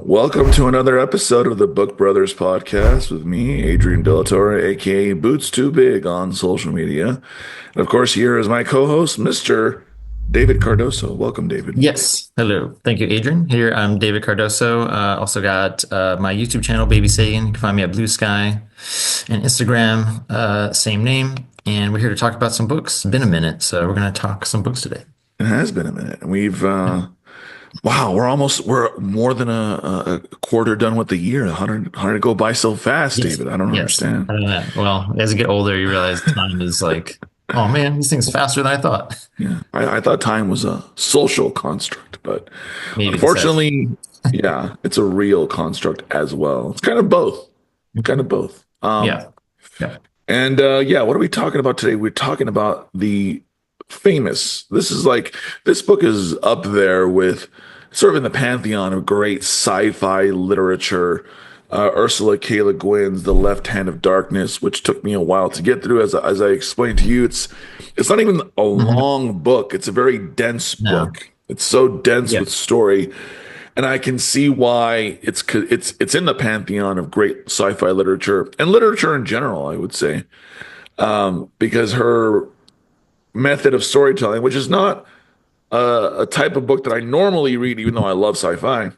Welcome to another episode of the Book Brothers podcast with me, Adrian Dellatore, aka Boots Too Big on social media. And of course, here is my co-host, Mr. David Cardoso. Welcome, David. Yes. Hello. Thank you, Adrian. Here, I'm David Cardoso. Also got my YouTube channel, Baby Sagan. You can find me at Blue Sky and Instagram, same name. And we're here to talk about some books. It's been a minute, so we're going to talk some books today. It has been a minute. Wow, we're more than a quarter done with the year. 100 go by so fast, Yes. David. I don't Yes. understand. I don't know. Well, as you get older, you realize time is like, oh man, this thing's faster than I thought. Yeah, I thought time was a social construct, but Maybe unfortunately, yeah, it's a real construct as well. It's kind of both. Kind of both. Yeah. Yeah. And yeah, what are we talking about today? We're talking about the famous. This book is up there with sort of in the pantheon of great sci-fi literature. Ursula K. LeGuin's The Left Hand of Darkness, which took me a while to get through. As I explained to you, it's not even a long book. It's a very dense book. It's so dense with story. And I can see why it's in the pantheon of great sci-fi literature and literature in general, I would say, because her method of storytelling, which is not a type of book that I normally read, even though I love sci-fi,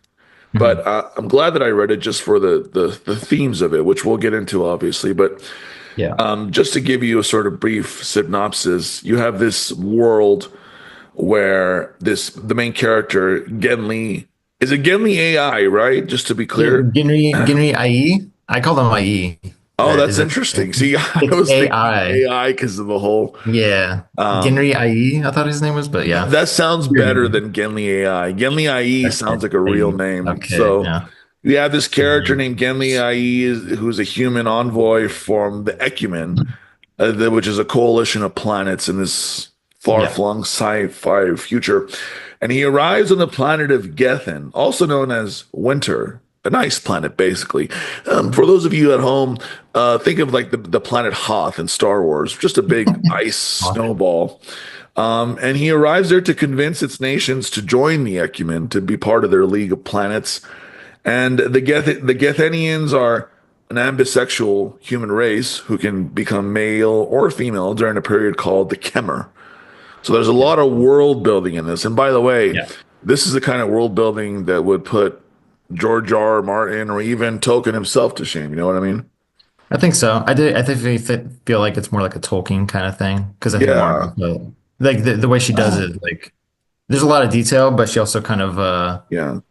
but I'm glad that I read it just for the themes of it, which we'll get into, obviously. But just to give you a sort of brief synopsis, you have this world where the main character, Genli. Is it Genli AI, right? Just to be clear. Ginri IE? I call them IE. Oh, that's interesting. See, I was thinking AI because of the whole. Yeah. Ginri IE, I thought his name was, but yeah. That sounds better than Genli AI. Genli IE sounds like a real name. Okay, so yeah. we have this character named Genli IE, who's a human envoy from the Ecumen, which is a coalition of planets in this far-flung sci-fi future. And he arrives on the planet of Gethin, also known as Winter, an ice planet, basically. For those of you at home, think of like the planet Hoth in Star Wars, just a big ice snowball. And he arrives there to convince its nations to join the Ecumen, to be part of their League of Planets. And the Gethenians are an ambisexual human race who can become male or female during a period called the Kemmer. So there's a lot of world building in this. And by the way, this is the kind of world building that would put George R. R. Martin or even Tolkien himself to shame. You know what I mean? I think so. I feel like it's more like a Tolkien kind of thing because I think Martin, like the way she does it, like there's a lot of detail, but she also kind of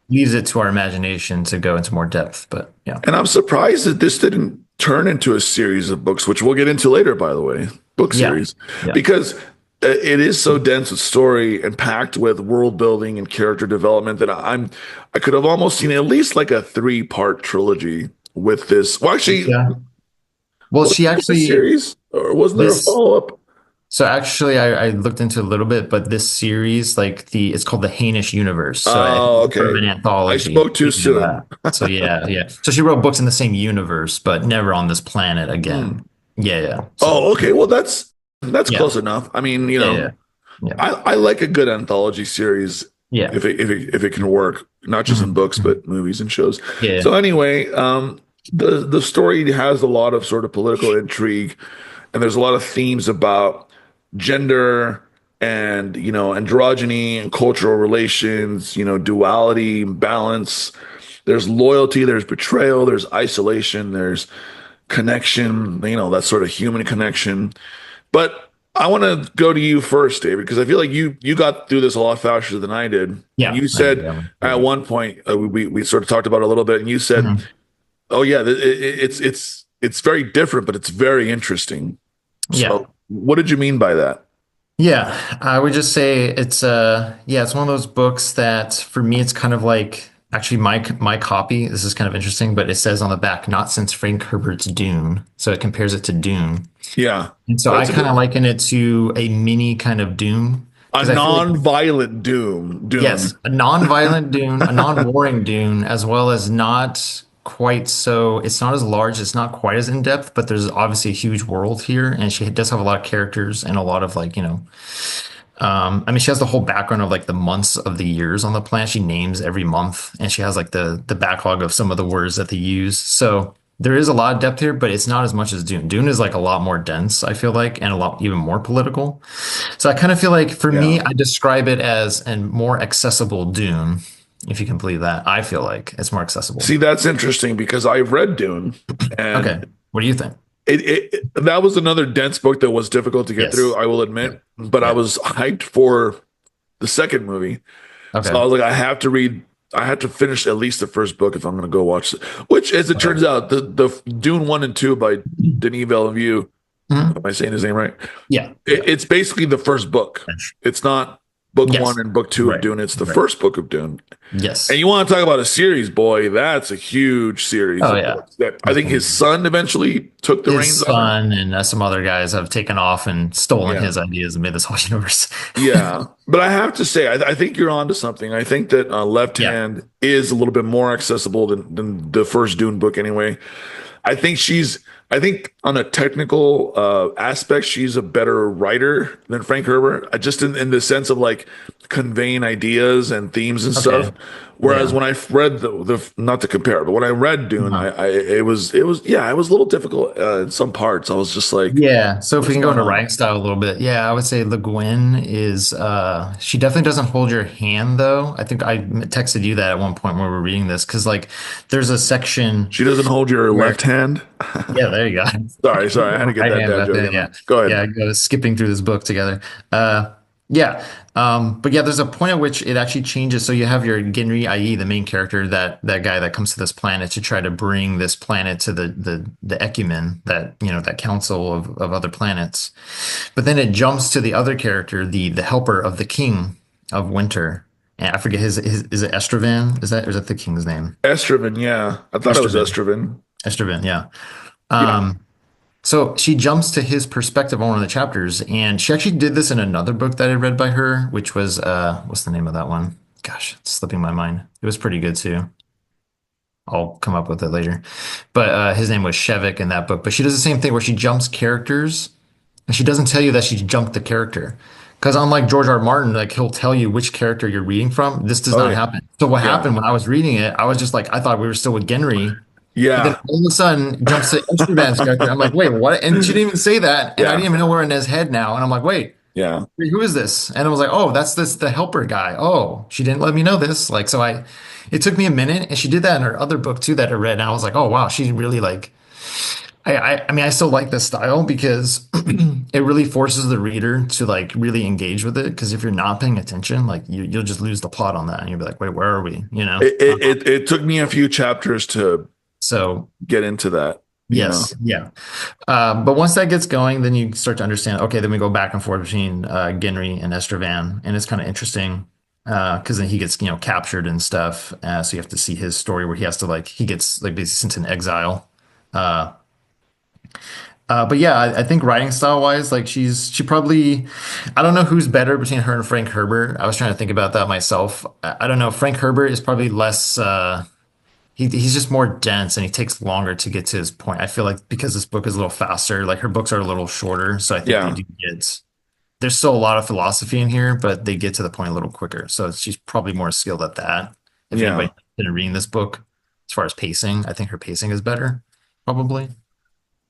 leaves it to our imagination to go into more depth. But yeah, and I'm surprised that this didn't turn into a series of books, which we'll get into later, by the way, book series, because it is so dense with story and packed with world building and character development that I could have almost seen at least like a 3-part trilogy with this. Well, actually, she actually series, or wasn't there a follow-up? So actually, I looked into a little bit, but this series, it's called the Hainish Universe. So okay. Sort of an anthology. I spoke too soon. So yeah. So she wrote books in the same universe, but never on this planet again. Yeah. So, okay. Well, that's close enough. I mean, I like a good anthology series. Yeah. If it can work, not just in books, but movies and shows. Yeah. So anyway, the story has a lot of sort of political intrigue, and there's a lot of themes about gender and androgyny and cultural relations, duality, balance. There's loyalty, there's betrayal, there's isolation, there's connection, that sort of human connection. But I want to go to you first, David, because I feel like you got through this a lot faster than I did. Yeah, you said at one point we sort of talked about it a little bit, and you said, "Oh yeah, it's very different, but it's very interesting." So, what did you mean by that? Yeah, I would just say it's one of those books that for me it's kind of like actually my copy. This is kind of interesting, but it says on the back, "Not since Frank Herbert's Dune," so it compares it to Dune. Yeah, and so I kind of liken it to a mini kind of Dune. A non-violent Dune. Yes, a non-violent Dune, a non-warring Dune, as well as not quite so. It's not as large. It's not quite as in depth, but there's obviously a huge world here, and she does have a lot of characters and a lot of I mean, she has the whole background of like the months of the years on the planet. She names every month, and she has like the backlog of some of the words that they use. So there is a lot of depth here, but it's not as much as Dune. Dune is like a lot more dense, I feel like, and a lot even more political. So I kind of feel like for me, Yeah. I describe it as a more accessible Dune, if you can believe that. I feel like it's more accessible. See, that's interesting because I read Dune, Okay, and what do you think? that was another dense book that was difficult to get through, Yes. I will Yeah. admit. But I Yeah. was hyped for the second movie, so I Okay. was like, I have to read. I had to finish at least the first book if I'm going to go watch it. Which, as it Okay. turns out, the Dune 1 and 2 by Denis Villeneuve. Mhm. Am I saying his name right? Yeah. Yeah. It's basically the first book. It's not book one Yes. and book two of Right. Dune. It's the Right. first book of Dune. And Yes. you want to talk about a series, boy, that's a huge series Oh of yeah. books that I That's think gonna his be son eventually took the his reins on. son and some other guys have taken off and stolen Yeah. his ideas and made this whole universe. Yeah. But I have to say, I think you're onto something. I think that Left Yeah. Hand is a little bit more accessible than the first Dune book anyway. I think I think on a technical aspect, she's a better writer than Frank Herbert, just in the sense of like conveying ideas and themes and stuff. Okay. Whereas Yeah. when I read not to compare, but when I read Dune, Uh-huh. yeah, it was a little difficult in some parts. I was just like, Yeah. So if we what's can go going into on? writing style a little bit, yeah, I would say LeGuin is she definitely doesn't hold your hand though. I think I texted you that at one point when we were reading this because like there's a section She doesn't hold your left where hand. yeah, there you go. Sorry, I had to get Right that hand, dad left joke hand, in there. yeah. Go ahead. Yeah, go skipping through this book together. Yeah. But yeah, there's a point at which it actually changes. So you have your Genri, i.e., the main character, that guy that comes to this planet to try to bring this planet to the Ecumen, that that council of other planets. But then it jumps to the other character, the helper of the king of winter. And I forget his is it Estravan? Is that or is that the king's name? Estraven, yeah. I thought it was Estravan. Estraven. Estravan, yeah. Yeah. Um, so she jumps to his perspective on one of the chapters, and she actually did this in another book that I read by her, which was what's the name of that one? Gosh, it's slipping my mind. It was pretty good too. I'll come up with it later. But his name was Shevik in that book. But she does the same thing where she jumps characters, and she doesn't tell you that she jumped the character. Because unlike George R. R. Martin, like he'll tell you which character you're reading from. This does Oh not yeah. happen. So what Yeah. happened when I was reading it, I was just like, I thought we were still with Genry, but then Yeah. all of a sudden jumps to Esteban's character. I'm like, wait, what? And she didn't even say that. And I didn't Yeah. even know we're in his head now. And I'm like, Yeah. wait, who is this? And I was like, oh, that's the helper guy. Oh, she didn't let me know this. Like, so it took me a minute. And she did that in her other book too that I read. And I was like, oh, wow, she really like, I mean, I still like this style because it really forces the reader to like really engage with it. Because if you're not paying attention, like you'll just lose the plot on that. And you'll be like, wait, where are we? It took me a few chapters to So get into that, you know. yes, yeah. But once that gets going, then you start to understand. Okay, then we go back and forth between Genry and Estravan, and it's kind of interesting because then he gets captured and stuff. So you have to see his story where he has to like he gets like basically sent in exile. Uh, but yeah, I think writing style wise, like she probably, I don't know who's better between her and Frank Herbert. I was trying to think about that myself. I don't know. Frank Herbert is probably less. He's just more dense and he takes longer to get to his point. I feel like because this book is a little faster, like her books are a little shorter, so I think they Yeah. do get. There's still a lot of philosophy in here, but they get to the point a little quicker. So she's probably more skilled at that. If Yeah. anybody didn't reading this book, as far as pacing, I think her pacing is better, probably.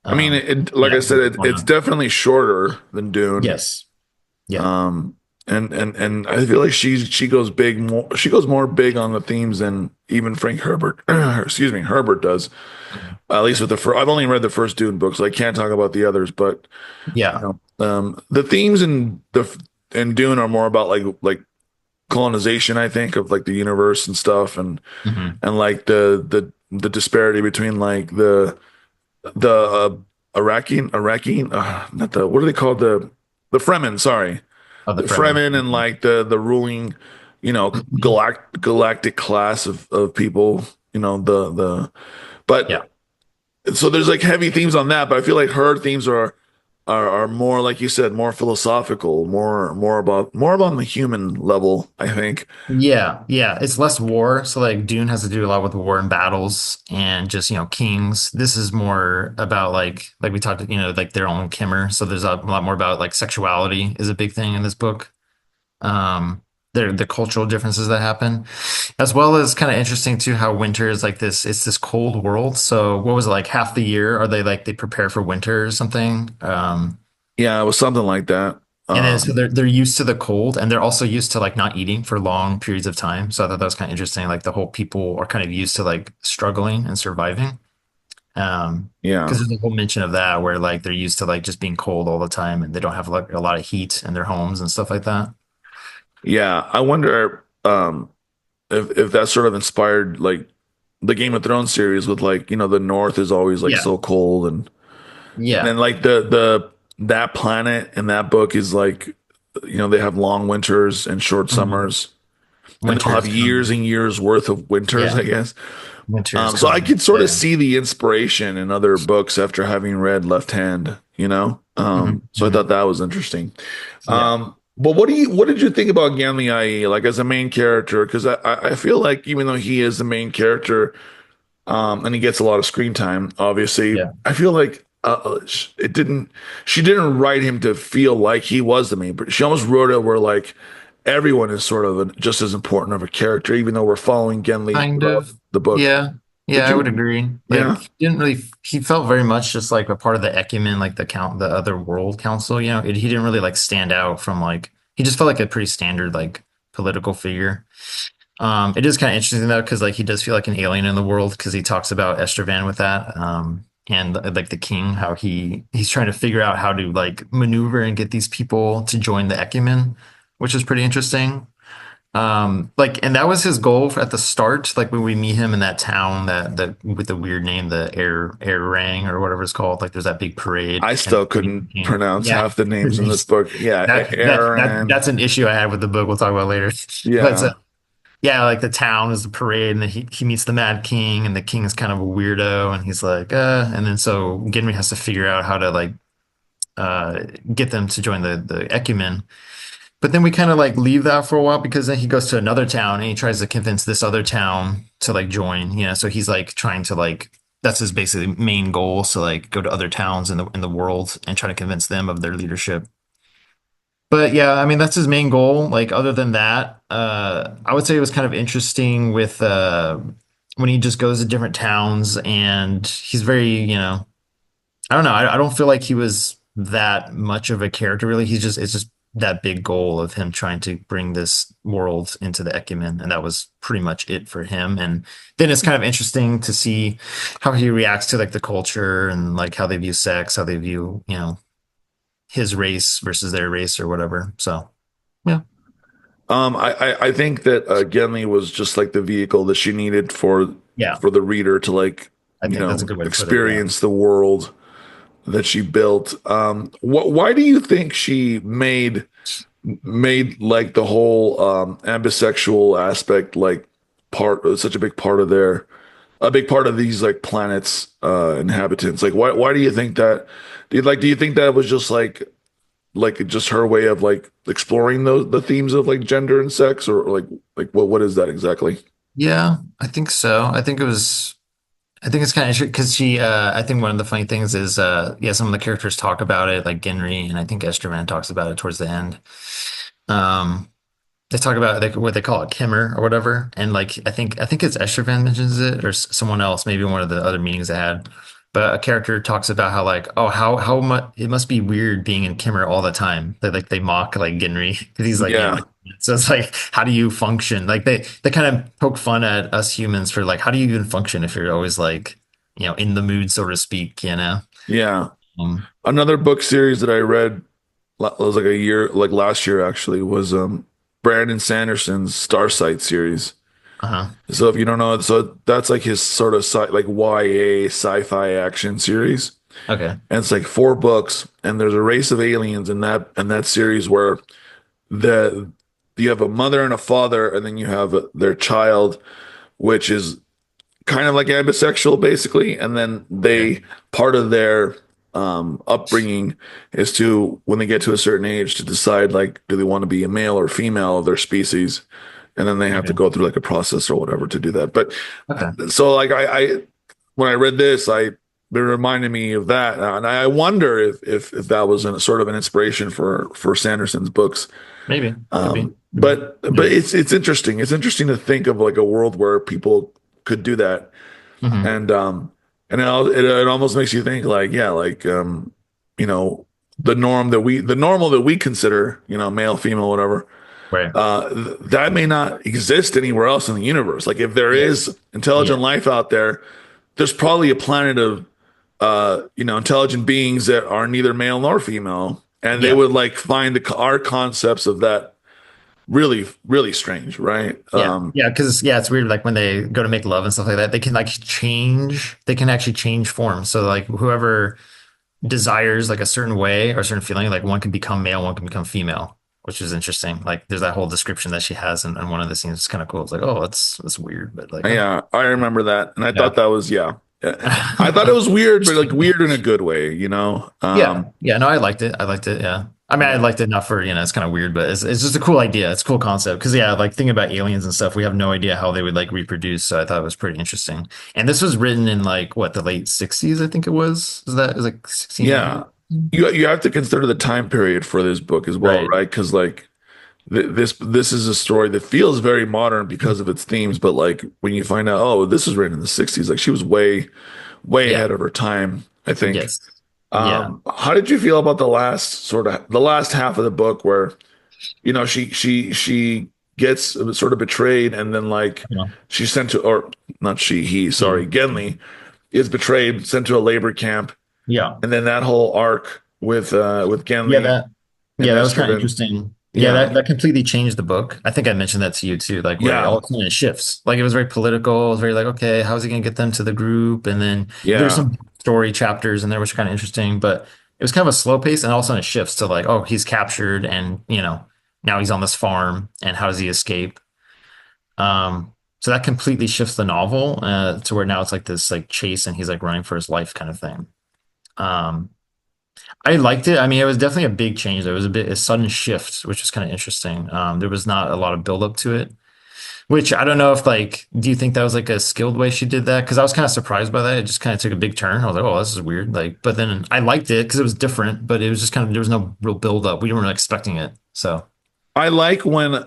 I mean, Um, like yeah, I said, why it's not? definitely shorter than Dune. Yes. Yeah. Um, and I feel like she goes big more. She goes more big on the themes than even Frank Herbert, excuse me, Herbert does. At least with the first, I've only read the first Dune book, so I can't talk about the others. But Yeah. the themes in Dune are more about like colonization, I think, of like the universe and stuff, Hmm. and like the disparity between like the Iraqi not the what are they called the Fremen, sorry, Of the the Fremen. Fremen and like the ruling, galactic class of people, the Yeah. but so there's like heavy themes on that, but I feel like her themes are more like you said, more philosophical, more about the human level, I think. Yeah, yeah, it's less war. So like Dune has to do a lot with war and battles and just, kings. This is more about like we talked, like their own Kimmer. So there's a lot more about like sexuality is a big thing in this book. The cultural differences that happen, as well as kind of interesting too how winter is like this. It's this cold world. So what was it like half the year? Are they like they prepare for winter or something? Yeah, it was something like that. And then so Um, they're used to the cold, and they're also used to like not eating for long periods of time. So I thought that was kind of interesting. Like the whole people are kind of used to like struggling and surviving. yeah. Because there's a whole mention of that where like they're used to like just being cold all the time, and they don't have like a lot of heat in their homes and stuff like that. Yeah. I wonder if that sort of inspired like the Game of Thrones series with like, the North is always like Yeah, so cold and yeah. then like the that planet in that book is like they have long winters and short Mhm. summers and they'll have Winter's years coming. and years worth of winters, Yeah, I guess. winter's So I coming. could sort of Yeah. see the inspiration in other books after having read Left Hand, you know? Hmm. So I thought that was interesting. Yeah. But what did you think about Gimli IE, like as a main character? Because I feel like even though he is the main character, and he gets a lot of screen time, obviously, Yeah. I feel like she didn't write him to feel like he was the main, but she almost wrote it where like everyone is sort of just as important of a character, even though we're following Gimli Kind throughout of. the book. Yeah. Yeah, Did I would you? agree. Like Yeah. he didn't really he felt very much just like a part of the Ecumen, like the other world council, he didn't really like stand out from like he just felt like a pretty standard like political figure. It is kind of interesting though, because like he does feel like an alien in the world because he talks about Estrovan with that. And like the king, how he's trying to figure out how to like maneuver and get these people to join the Ecumen, which is pretty interesting. Like, and that was his goal at the start. Like when we meet him in that town that with the weird name, the Air Rang or whatever it's called. Like, there's that big parade, I and still couldn't pronounce yeah, half the names in this book. Yeah, Aaron. that's an issue I had with the book. We'll talk about later. But Yeah, yeah, like the town is the parade, and then he meets the Mad King, and the king is kind of a weirdo, and he's like, and then so Genry has to figure out how to like get them to join the Ecumen. But then we kind of like leave that for a while because then he goes to another town and he tries to convince this other town to like join, so he's like trying to like that's his basically main goal, so like go to other towns in the world and try to convince them of their leadership. But yeah, I mean that's his main goal. Like other than that, I would say it was kind of interesting with when he just goes to different towns and he's very, I don't know. I don't feel like he was that much of a character really. It's just that big goal of him trying to bring this world into the Ecumen, and that was pretty much it for him. And then it's kind of interesting to see how he reacts to like the culture and like how they view sex, how they view, his race versus their race or whatever. So yeah, I think that Gimli was just like the vehicle that she needed for yeah, the reader to like I think that's a good way to put it. Yeah. experience the world that she built. Why do you think she made like the whole ambisexual aspect like such a big part of a big part of these like planets inhabitants? Like why do you think that? Do you think that was just like just her way of like exploring the themes of like gender and sex or like what is that exactly? Yeah, I think so. I think it's kind of interesting because I think one of the funny things is, yeah, some of the characters talk about it, like Genry, and I think Esterman talks about it towards the end. Um, they talk about like what they call it, Kimmer or whatever, and like I think it's Esterman mentions it or someone else, maybe one of the other meetings I had. But a character talks about how like, oh, how much it must be weird being in Kimmer all the time. Like they mock like Genry because he's like, Yeah. so it's like, how do you function? Like they kind of poke fun at us humans for like, how do you even function if you're always like, in the mood, so to speak. Yeah. Um, Another book series that I read was like a year like last year actually was Brandon Sanderson's Starsight series. uh-huh. So if you don't know, so that's like his sort of like YA sci-fi action series. Okay. And it's like four books, and there's a race of aliens in that series where the you have a mother and a father, and then you have their child, which is kind of like ambisexual, basically. And then Okay. part of their upbringing is to, when they get to a certain age, to decide like, do they want to be a male or female of their species? And then they have to Okay. go through like a process or whatever to do that. But Okay. so like when I read this, they reminded me of that, and I wonder if that was sort of an inspiration for Sanderson's books. Maybe could be. But Yeah. it's interesting. It's interesting to think of like a world where people could do that, Hmm. and it almost makes you think like, yeah, like you know, the normal that we consider, male, female, whatever, Right. that may not exist anywhere else in the universe. Like if there Yeah. is intelligent Yeah. life out there, there's probably a planet of intelligent beings that are neither male nor female, and they Yeah. would like find our concepts of that really, really strange, right? Yeah. Yeah. Because it's weird. Like when they go to make love and stuff like that, they can like change. They can actually change form. So like whoever desires like a certain way or a certain feeling, like one can become male, one can become female, which is interesting. Like there's that whole description that she has in one of the scenes. It's kind of cool. It's like, oh, that's weird, but like, oh, Yeah, I remember that, and I yeah. thought that was yeah. Yeah. I thought it was weird, but like weird in a good way, you know. Yeah. Yeah. No, I liked it. I liked it. Yeah. I mean, I Yeah, liked it not for, it's kind of weird, but it's just a cool idea. It's a cool concept. Cause yeah, like thinking about aliens and stuff, we have no idea how they would like reproduce. So I thought it was pretty interesting. And this was written in like what, the late 60s, I think it was. Is like yeah. 1600? You have to consider the time period for this book as well, Right. right? Because like this is a story that feels very modern because of its themes, but like when you find out, oh, this was written in the 60s, like she was way Yeah. ahead of her time, I think. Yes. Yeah. How did you feel about the last half of the book where, she gets sort of betrayed and then like Yeah. she's sent to, or not she, he, He. sorry, Genly is betrayed, sent to a labor camp, Yeah. and then that whole arc with Yeah. Genly That, and yeah, that was kind of Estervin. interesting. Yeah, Yeah. that completely changed the book. I think I mentioned that to you too, like where all Yeah. of a sudden it shifts. Like it was very political. It was very like, okay, how's he gonna get them to the group? And then there's Yeah. some story chapters in there which are kind of interesting, but it was kind of a slow pace and all of a sudden it shifts to like, oh, he's captured and now he's on this farm and how does he escape? So that completely shifts the novel to where now it's like this like chase and he's like running for his life kind of thing. Um, I liked it. I mean, it was definitely a big change. There was a sudden shift, which was kind of interesting. There was not a lot of build up to it, which I don't know if like, do you think that was like a skilled way she did that? Because I was kind of surprised by that. It just kind of took a big turn. I was like, oh, this is weird. Like, but then I liked it because it was different, but it was just kind of, there was no real build up. We weren't expecting it. So, I like when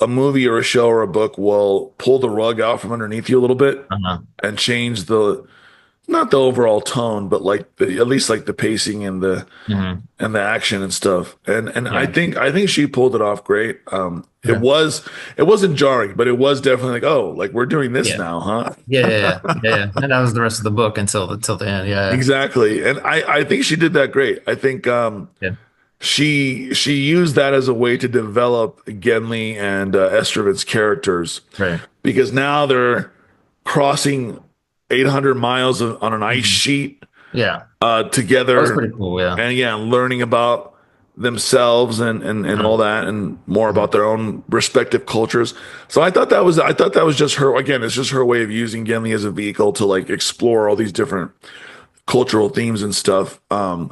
a movie or a show or a book will pull the rug out from underneath you a little bit uh-huh. and change the not the overall tone, but like at least like the pacing Hmm. and the action and stuff. And Yeah. I think she pulled it off great. Yeah. It wasn't jarring, but it was definitely like, oh, like we're doing this Yeah. now, huh? Yeah. Yeah. Yeah. Yeah. Yeah. And that was the rest of the book until the end. Yeah. Exactly. And I think she did that great. I think Yeah. she used that as a way to develop Genly and Estroven's characters Right. because now they're crossing 800 miles on an ice Mhm. sheet Yeah. That was together, pretty cool. Yeah. and yeah, learning about themselves and all Mhm. that, and more Mhm. about their own respective cultures. So I thought that was just her again. It's just her way of using Genly as a vehicle to like explore all these different cultural themes and stuff.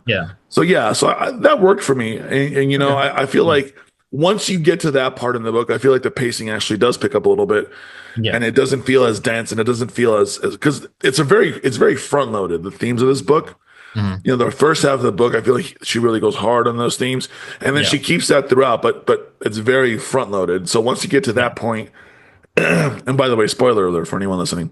Yeah. So yeah, that worked for me, and Okay. I feel like once you get to that part in the book, I feel like the pacing actually does pick up a little bit, Yeah. and it doesn't feel as dense, and it doesn't feel as because it's very front loaded. The themes of this book, Mhm. the first half of the book, I feel like she really goes hard on those themes, and then she Yeah. keeps that throughout, but it's very front loaded. So once you get to Yeah. that point, and by the way, spoiler alert for anyone listening.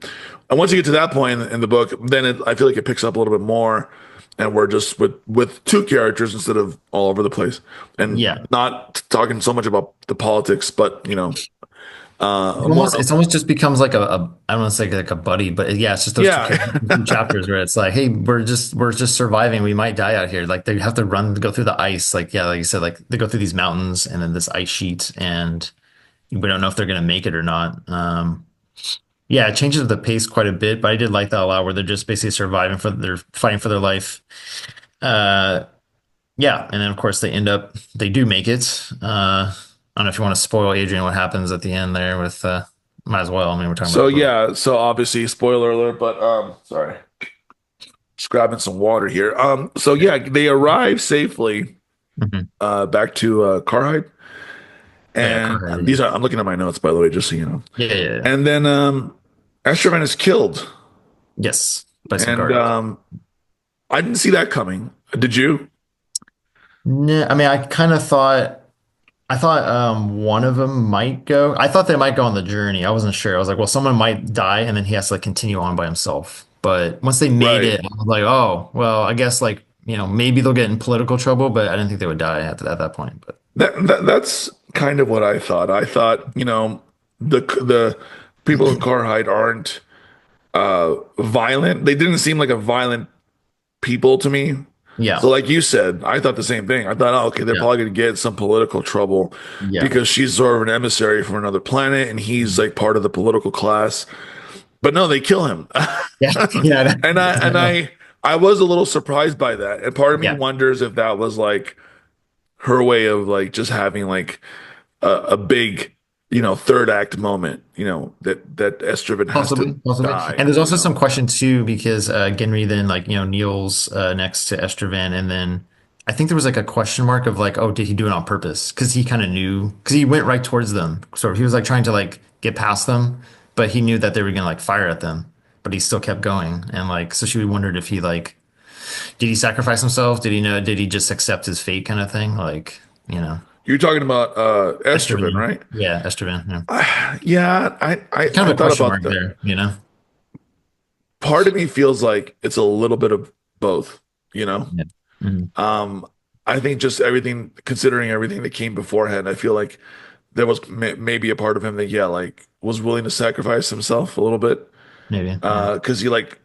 And once you get to that point in the book, then I feel like it picks up a little bit more, and we're just with two characters instead of all over the place, and Yeah. not talking so much about the politics, but more. It's almost just becomes like I don't want to say like a buddy, but yeah, it's just those Yeah, two chapters where it's like, hey, we're just surviving. We might die out here. Like they have to go through the ice. Like yeah, like you said, like they go through these mountains and then this ice sheet, and we don't know if they're gonna make it or not. Yeah, it changes the pace quite a bit, but I did like that a lot, where they're just basically surviving they're fighting for their life. Uh, yeah, and then of course they do make it. I don't know if you want to spoil Adrian what happens at the end there with might as well. I mean, we're talking about so the book. yeah, so obviously spoiler alert, but sorry, just grabbing some water here. So Yeah. yeah, they arrive safely Mhm. back to Carhide, Oh yeah, and Carter, yeah. these are I'm looking at my notes by the way, just so you know. Yeah, yeah, yeah. And then Astrovan is killed. Yes. by some And guards. I didn't see that coming. Did you? No, I mean, I thought one of them might go. I thought they might go on the journey. I wasn't sure. I was like, well, someone might die and then he has to like continue on by himself. But once they made Right. it, I was like, oh, well, I guess like, maybe they'll get in political trouble, but I didn't think they would die at that point. But That's kind of what I thought. I thought, the people in Carhide aren't violent. They didn't seem like a violent people to me. So yeah, like you said, I thought the same thing. I thought, oh, okay, they're yeah, probably going to get some political trouble yeah, because she's sort of an emissary from another planet and he's like part of the political class. But no, they kill him. yeah, yeah, And I was a little surprised by that. And part of me yeah. wonders if that was like her way of like just having like a big, third act moment, that Estrevin has to Possibly, possibly. die, And there's also some question too, because Genry then like, kneels next to Estravan, and then I think there was like a question mark of like, oh, did he do it on purpose? Because he kind of knew, because he went right towards them. So he was like trying to like get past them, but he knew that they were gonna like fire at them, but he still kept going. And like, so she wondered if he like, did he sacrifice himself? Did he just accept his fate kind of thing? Like, You're talking about Estrevin, Estravan. right? Yeah, Estravan. Yeah. Yeah, I Kind of a thought question about mark that. there, you know? Part of me feels like it's a little bit of both, you know. Yeah. Mhm. Um, I think just everything, considering everything that came beforehand, I feel like there was maybe a part of him that, yeah, like was willing to sacrifice himself a little bit. Maybe. Yeah. Because he like,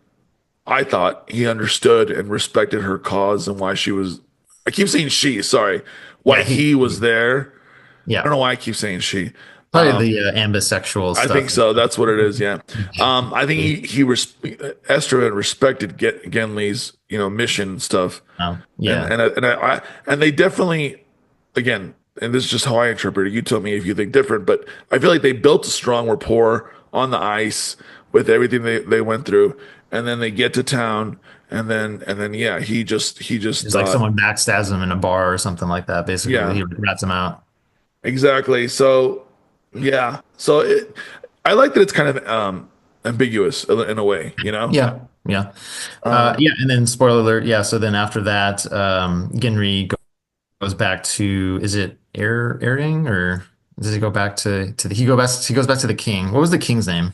I thought he understood and respected her cause and why she was, I keep saying she, sorry, why Yeah, he was there. I don't yeah, know why I keep saying she. probably the ambisexual I think stuff. so. That's what it is. Yeah. I think Esther had respected Genly's, mission stuff. And, Yeah, and they definitely, again, and this is just how I interpret it. You tell me if you think different, but I feel like they built a strong rapport on the ice with everything they went through. And then they get to town and then, yeah, he just it's like thought, someone backstabs him in a bar or something like that. Basically, yeah, he rats him out. exactly. So, yeah. So I like that it's kind of ambiguous in a way, you know? Yeah, yeah, Um, yeah. And then, spoiler alert. Yeah. So then after that, Ginry goes back to, is it Airing, or does he go back to the he goes back to the king? What was the king's name?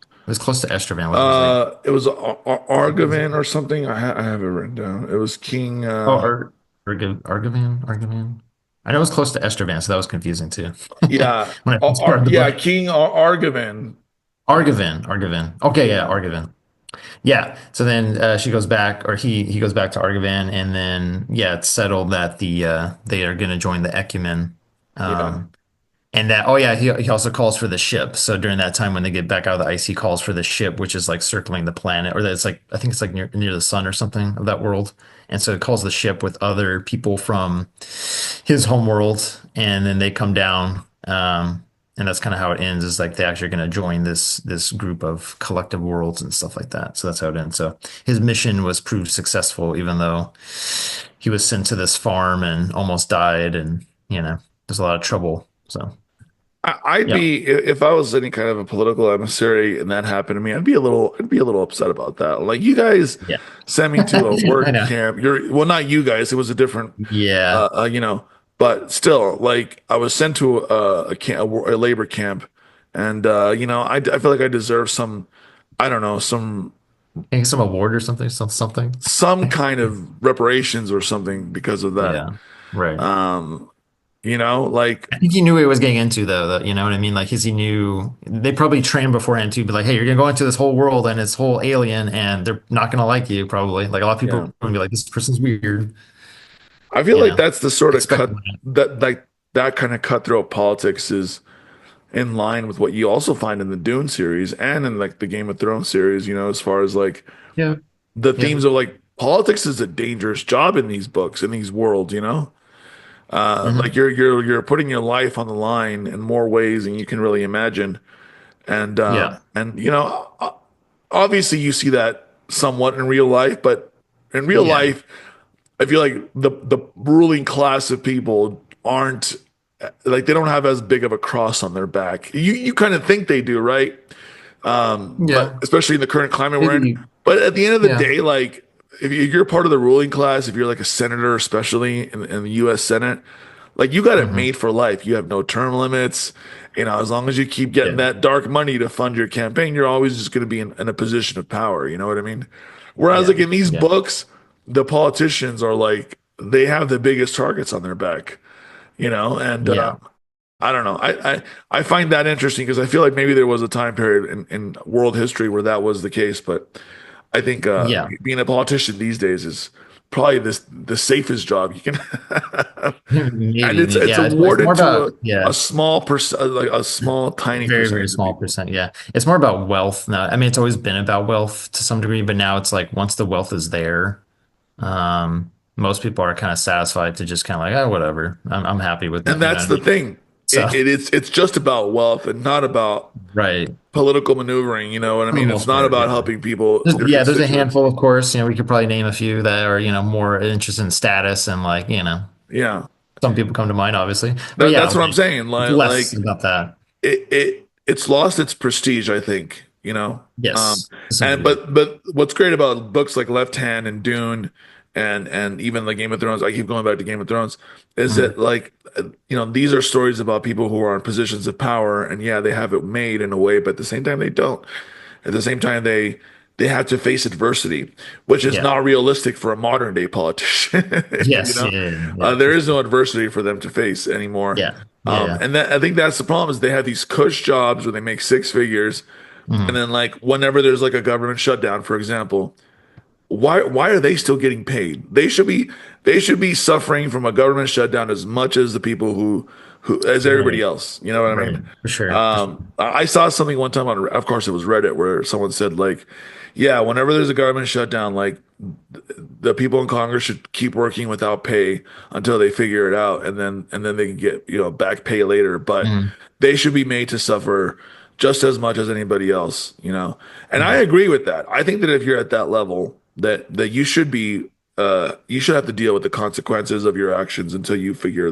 It was close to Estravan. What was his name? it was Argavan or something. I have it written down. It was King. Oh, Argavan. I know it was close to Estravan, so that was confusing too. Yeah, When I first started the yeah, book. King Argavan. Argavan. Okay, yeah, Argavan. Yeah. So then she goes back, or he goes back to Argavan, and then yeah, it's settled that they are going to join the Ecumen. Yeah, Um, and that, oh yeah, he also calls for the ship. So during that time when they get back out of the ice, he calls for the ship, which is like circling the planet, or that's like I think it's like near the sun or something of that world. And so it calls the ship with other people from his home world, and then they come down. And that's kind of how it ends. Is like they actually are going to join this group of collective worlds and stuff like that. So that's how it ends. So his mission was proved successful, even though he was sent to this farm and almost died, and there's a lot of trouble. So. I'd Yeah. be if I was any kind of a political emissary and that happened to me, I'd be a little upset about that. Like you guys Yeah. sent me to a I work know. camp. Well, not you guys. It was a different, Yeah. but still, like I was sent to a camp, a labor camp, and I feel like I deserve some, I don't know, Maybe some award or something. Something. some kind of reparations or something because of that. Yeah. Right. Like I think he knew what he was getting into, though. You know what I mean? Like, he knew they probably trained beforehand to be like, "Hey, you're gonna go into this whole world and it's whole alien, and they're not gonna like you." Probably, like a lot of people yeah. are gonna be like, "This person's weird." I feel You like know, that's the sort of expect cut that. that like that kind of cutthroat politics is in line with what you also find in the Dune series and in like the Game of Thrones series, as far as like Yeah. the Yeah. themes of like politics is a dangerous job in these books, in these worlds. Like Hmm. you're putting your life on the line in more ways than you can really imagine. And Yeah. obviously you see that somewhat in real life, but in real Yeah. life, I feel like the ruling class of people aren't like they don't have as big of a cross on their back. You kind of think they do, right? But Yeah. especially in the current climate we're in. Maybe. But at the end of the Yeah. day, like if you're part of the ruling class, if you're like a senator, especially in the U.S. Senate, like you got it Hmm. made for life. You have no term limits. You know, as long as you keep getting Yeah. that dark money to fund your campaign, you're always just going to be in a position of power. You know what I mean? Whereas Yeah. like in these Yeah. books, the politicians are like they have the biggest targets on their back. You know, and Yeah. I don't know. I find that interesting because I feel like maybe there was a time period in world history where that was the case, but I think Yeah. being a politician these days is probably the safest job you can have. And Maybe. it's Yeah. It's more awarded to about, a yeah. small percent, like a small tiny Very, very percentage of small people. percent. Yeah. It's more about wealth now. I mean, it's always been about wealth to some degree, but now it's like once the wealth is there, most people are kind of satisfied to just kind of like, oh, whatever. I'm happy with And that. You know that's what I the mean? thing. So, It's just about wealth and not about right. political maneuvering. You know what I For the mean? It's most not part, about yeah. helping people, their Yeah, there's a constituents. handful, of course. We could probably name a few that are, more interested in status and like, Yeah. some people come to mind, obviously. But yeah, That's what I'm like, saying. it's Like, less like about that. it's lost its prestige, I think, you know. Yes, to some And degree. but what's great about books like Left Hand and Dune and even the Game of Thrones, I keep going back to Game of Thrones, is Mhm. that like these are stories about people who are in positions of power, and yeah, they have it made in a way, but at the same time they don't. At the same time, they have to face adversity, which is Yeah. not realistic for a modern day politician. You Yes. know, Yeah. Yeah. Yeah, there for is sure. no adversity for them to face anymore. Yeah. Yeah. Yeah. And that, I think that's the problem is they have these cush jobs where they make six figures, and Mhm. then like whenever there's like a government shutdown, for example, why are they still getting paid? They should be suffering from a government shutdown as much as the people who as everybody Right. else. You know what I mean? Right. For sure. For sure. I saw something one time on, of course, it was Reddit where someone said like, yeah, whenever there's a government shutdown, like the people in Congress should keep working without pay until they figure it out, and then they can get back pay later. But Mhm. they should be made to suffer just as much as anybody else. And I Mhm. agree with that. I think that if you're at that level, that you should have to deal with the consequences of your actions until you figure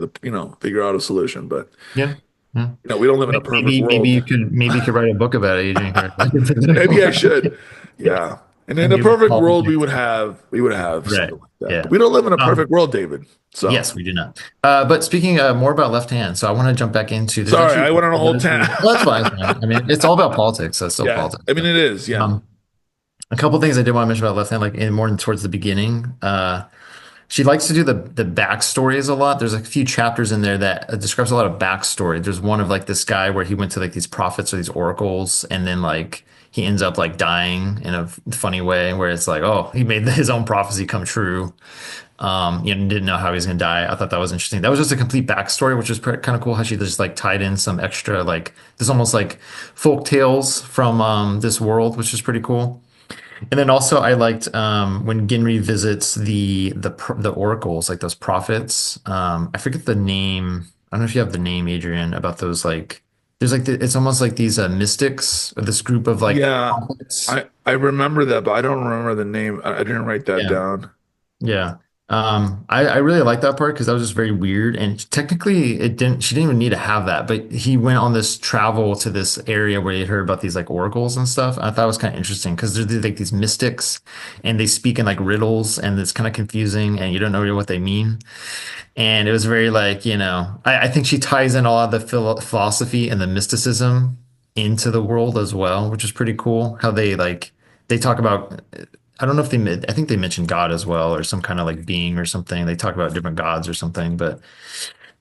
out a solution. But Yeah. Yeah. we don't live in a perfect Maybe world. you could write a book about it, Adrian, here. Like a Maybe I political- should. Yeah. And in and a maybe perfect world, we politics. would have Right. something like that. But Yeah. we don't live in a Um, perfect world, David. So yes, we do not. But speaking more about left hand, so I want to jump back into there's sorry, actually I a went on a couple whole that tangent. well, that's fine. That's fine. I mean, it's all about politics, so it's still Yeah. politics. I mean, So, it is. Yeah. um, a couple things I did want to mention about left hand, like in more towards the beginning. She likes to do the backstories a lot. There's a few chapters in there that describes a lot of backstory. There's one of like this guy where he went to like these prophets or these oracles, and then like he ends up like dying in a funny way, where it's like, oh, he made his own prophecy come true. Didn't know how he was gonna die. I thought that was interesting. That was just a complete backstory, which was kind of cool. How she just like tied in some extra like there's almost like folk tales from this world, which is pretty cool. And then also I liked when Ginry visits the oracles, like those prophets. I forget the name. I don't know if you have the name, Adrian, about those like there's like it's almost like these mystics or this group of like Yeah. prophets. I remember that, but I don't remember the name. I didn't write that Yeah. down. Yeah. I really like that part because that was just very weird. And technically she didn't even need to have that, but he went on this travel to this area where he heard about these like oracles and stuff. I thought it was kind of interesting because they're like these mystics and they speak in like riddles and it's kind of confusing and you don't know really what they mean. And it was very like, I think she ties in a lot of the philosophy and the mysticism into the world as well, which is pretty cool. How they talk about, I don't know if I think they mentioned God as well, or some kind of like being or something. They talk about different gods or something, but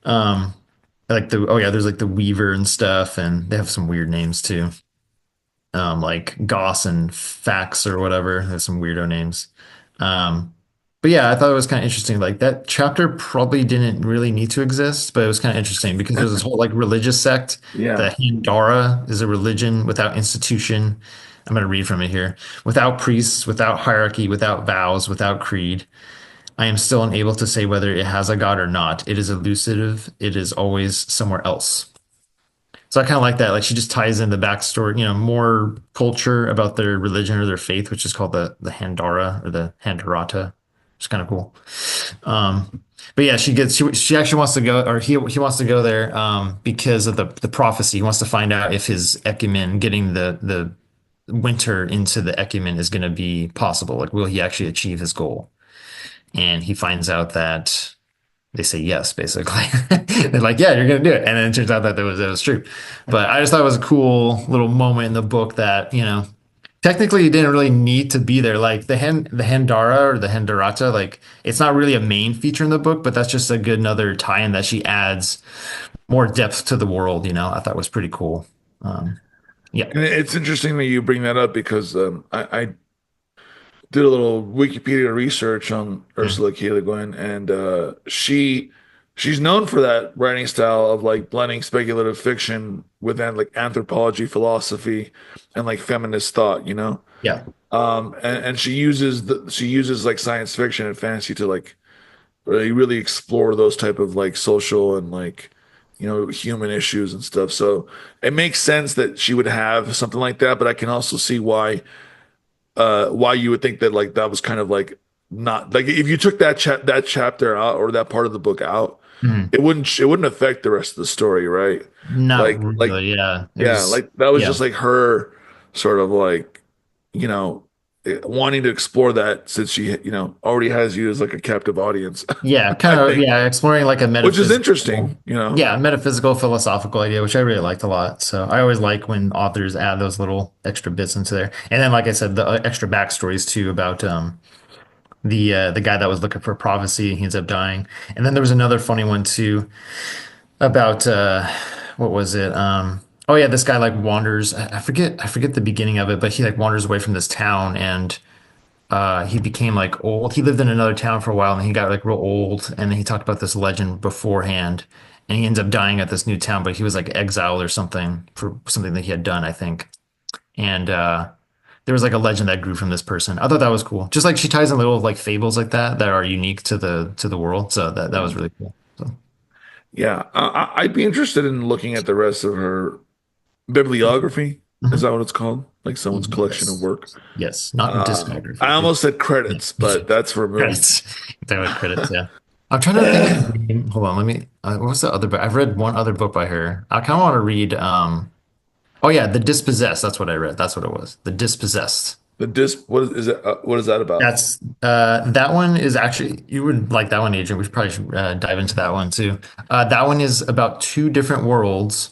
um, like oh yeah, there's like the Weaver and stuff, and they have some weird names too, like Goss and Fax or whatever. There's some weirdo names. Um, but yeah, I thought it was kind of interesting. Like that chapter probably didn't really need to exist, but it was kind of interesting because there's this whole like religious sect. The Yeah. Handara is a religion without institution. I'm going to read from it here. Without priests, without hierarchy, without vows, without creed. I am still unable to say whether it has a god or not. It is elusive. It is always somewhere else. So I kind of like that. Like she just ties in the backstory, more culture about their religion or their faith, which is called the Handara or the Handarata. It's kind of cool. But yeah, she actually wants to go, or he wants to go there because of the prophecy. He wants to find out if his ecumen getting the winter into the Ecumen is going to be possible. Like, will he actually achieve his goal? And he finds out that they say yes, basically. They're like, yeah, you're gonna do it. And then it turns out that it was true. But I just thought it was a cool little moment in the book that, technically you didn't really need to be there. Like the Hendara or the Hendarata, like it's not really a main feature in the book, but that's just a good another tie-in that she adds more depth to the world, I thought was pretty cool. Yeah. And it's interesting that you bring that up because I did a little Wikipedia research on Mm. Ursula K. Le Guin, and she's known for that writing style of like blending speculative fiction with like anthropology, philosophy, and like feminist thought, you know. Yeah. And she uses like science fiction and fantasy to like really explore those type of like social and like human issues and stuff. So it makes sense that she would have something like that, but I can also see why you would think that like that was kind of like not like if you took that chapter out or that part of the book out, Mhm. it wouldn't affect the rest of the story, right? Not Like really. Yeah. It yeah, was, like that was yeah. just like her sort of like you know wanting to explore that since she already has you as like a captive audience. Yeah, I kind of, think, yeah, exploring like a which is interesting, metaphysical, you know. yeah, metaphysical philosophical idea, which I really liked a lot. So I always like when authors add those little extra bits into there. And then, like I said, the extra backstories too about the guy that was looking for prophecy, he ends up dying. And then there was another funny one too about what was it? Oh yeah, this guy like wanders. I forget the beginning of it, but he like wanders away from this town and he became like old. He lived in another town for a while and he got like real old. And then he talked about this legend beforehand. And he ends up dying at this new town, but he was like exiled or something for something that he had done, I think. And there was like a legend that grew from this person. I thought that was cool. Just like she ties in little like fables like that are unique to the world. So that Yeah, was really cool. So yeah. I'd be interested in looking at the rest of her bibliography. Is mhm. that what it's called? Like someone's collection of Yes. work. Yes. Not I discography. almost said Yeah. credits, but that's for movies. Credits. Talking about credits, yeah. I'm trying to think of the name. Hold on, let me. What's the other book? I've read one other book by her. I kind of want to read. Oh yeah, The Dispossessed. That's what I read. That's what it was. The Dispossessed. The disc, is it? What is that about? That's that one is actually you would like that one, Adrian. We should probably should dive into that one too. That one is about two different worlds.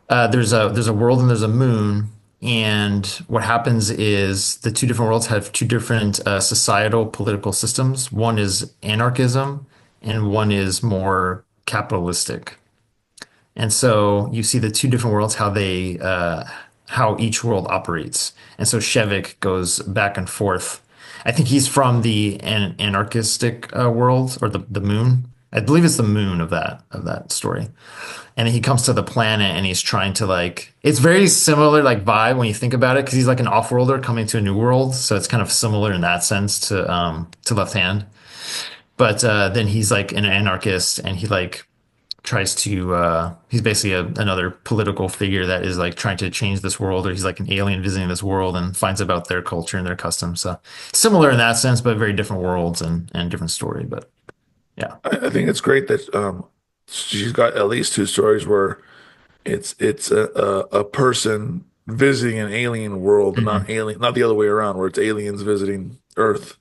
There's a world and there's a moon, and what happens is the two different worlds have two different societal political systems. One is anarchism, and one is more capitalistic. And so you see the two different worlds, how each world operates. And so Shevik goes back and forth. I think he's from the anarchistic world or the moon. I believe it's the moon of that story. And then he comes to the planet and he's trying to like it's very similar like vibe when you think about it because he's like an off-worlder coming to a new world. So it's kind of similar in that sense to Left Hand. But then he's like an anarchist and he like tries to he's basically another political figure that is like trying to change this world or he's like an alien visiting this world and finds about their culture and their customs so similar in that sense but very different worlds and different story but yeah. I think it's great that she's got at least two stories where it's a person visiting an alien world, and Hmm. not the other way around, where it's aliens visiting Earth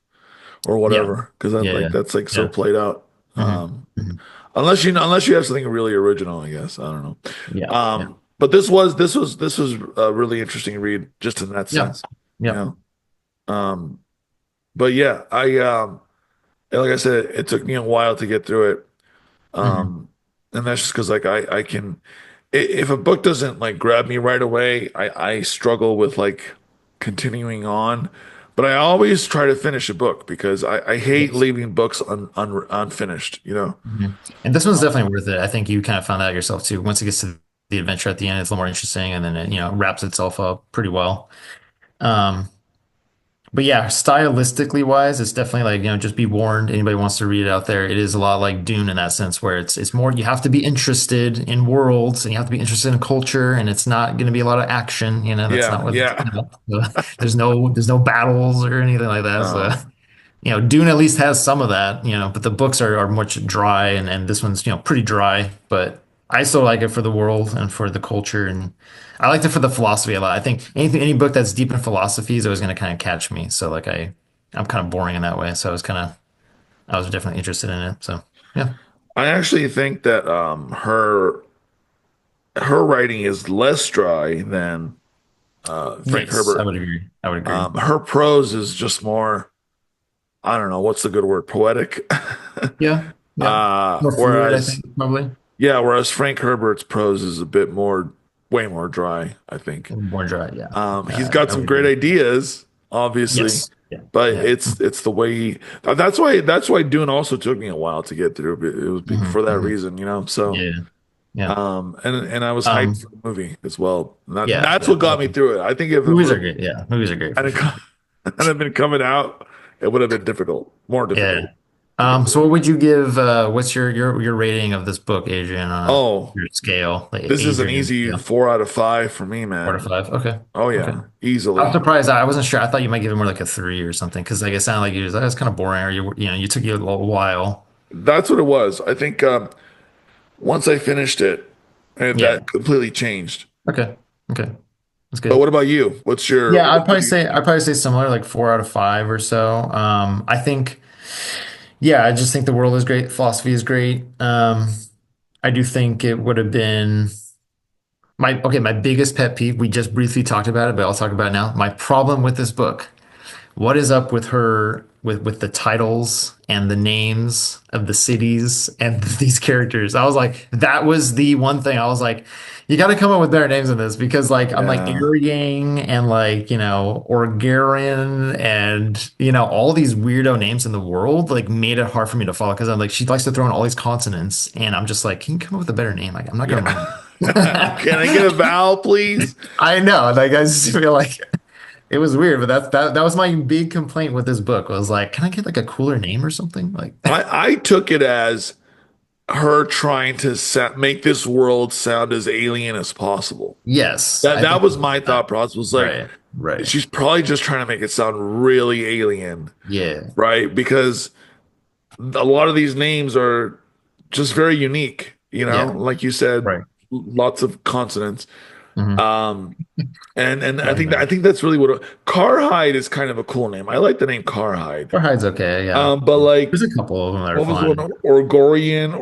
or Yeah, whatever. Because yeah, yeah, that's like so yeah. played out. Hmm. Um, Hmm. unless you have something really original, I guess. I don't know. Yeah, yeah, But this was a really interesting read just in that yeah, sense, you yeah. know. Um, but yeah, like I said, it took me a while to get through it. Hmm. Um, and that's just because like I can if a book doesn't like grab me right away, I struggle with like continuing on. But I always try to finish a book because I hate Yes. leaving books unfinished, you know? Hmm. And this one's definitely worth it. I think you kind of found out yourself too. Once it gets to the adventure at the end, it's a little more interesting, and then it wraps itself up pretty well. Um, But yeah, stylistically wise, it's definitely like, just be warned. Anybody wants to read it out there. It is a lot like Dune in that sense, where it's more you have to be interested in worlds and you have to be interested in culture, and it's not going to be a lot of action. That's not Yeah, what it's yeah. so there's no battles or anything like that. So, Um, Dune at least has some of that, but the books are much dry, and this one's pretty dry, but I still like it for the world and for the culture, and I liked it for the philosophy a lot. I think any book that's deep in philosophy is always going to kind of catch me. So like I'm kind of boring in that way. So I was definitely interested in it. So yeah, I actually think that her writing is less dry than Frank yes, I Herbert. would agree. I would agree. Her prose is just more, I don't know, what's the good word? Poetic. Yeah, yeah, more fluid, I Whereas, think probably whereas Frank Herbert's prose is a bit more, way more dry, I think. more dry. Yeah, He's got I some would great agree. ideas, obviously, Yes, yeah, but yeah, it's the way that's why Dune also took me a while to get through. It was for that hmm reason, you know. So, yeah, yeah. and I was hyped for Um, the movie as well. yeah, That's yeah. what got me through it. I think if the Movies are movie great. Yeah, movies are great for hadn't sure. hadn't been coming out, it would have been difficult, more Yeah. difficult to get So through. what would you give what's your rating of this book, Adrian, Oh, your scale, like this is an Adrian easy scale? 4 out of 5 for me, 4 to man. 5. Okay. Oh Okay. yeah, I was easily. surprised. I wasn't sure. I thought you might give it more like a 3 or something because like it sounded like you was that's kind of boring or you took you a little while. That's what it was. I think once I finished it, and Yeah. that completely changed. Okay. Okay. That's But good. what about you? Yeah, What do you think? I'd probably say similar, like 4 out of 5 or so. I think yeah, I just think the world is great. Philosophy is great. I do think it would have been my biggest pet peeve. We just briefly talked about it, but I'll talk about it now. My problem with this book. What is up with her with the titles and the names of the cities and these characters? I was like, that was the one thing I was like, you got to come up with better names in this because like I'm like Yeah, Aryang and like Orgarin and all these weirdo names in the world like made it hard for me to follow because I'm like she likes to throw in all these consonants and I'm just like, can you come up with a better name? Like I'm not gonna yeah. remember. Can I get a vowel, please? I know, like I just feel like it was weird, but that was my big complaint with this book was like, can I get like a cooler name or something? Like, I took it as her trying to make this world sound as alien as possible. yes, That I that think was my that. thought process. Was like Right, right. she's probably just trying to make it sound really alien, Yeah, right? Because a lot of these names are just very unique, yeah, like you said, right. lots of consonants. hmm Um, and Yeah, I think that's really Carhide is kind of a cool name. I like the name Carhide. Warhide's okay. Yeah, But like, there's a couple of them that are what was one? fun. Orgorian.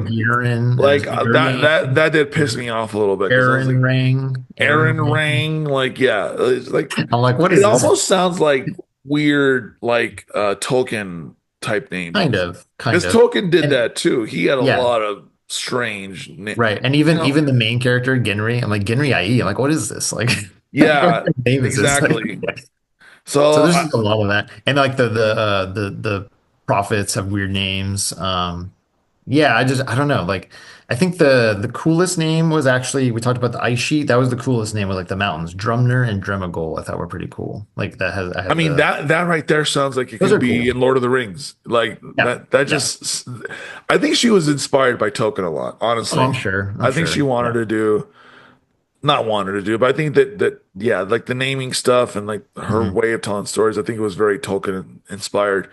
Viren, Like Viren, that did piss me off a little bit because I was like, Aaron Aaron Rang. Rang, like yeah, it's like I'm like, what it is this? almost sounds like weird, like Tolkien type names. Kind Because of, Tolkien did and that too. He had a yeah, lot of strange, right. And even the main character Genry, I'm like Genry IE. I'm like, what is this? Like, what kind yeah, of name is this? Like, exactly. so So there's just a lot of that, and like the prophets have weird names. Yeah, I don't know. Like, I think the coolest name was actually we talked about the ice sheet. That was the coolest name with like the mountains, Drumner and Dremagol. I thought were pretty cool. Like that has I I had mean the that right there sounds like it those could are be cool. in Lord of the Rings. Like Yeah, that yeah. just I think she was inspired by Tolkien a lot, Oh, I'm honestly. sure. I'm I think she sure. wanted Yeah. to do not wanted to do, but I think that yeah, like the naming stuff and like her hmm way of telling stories, I think it was very Tolkien inspired,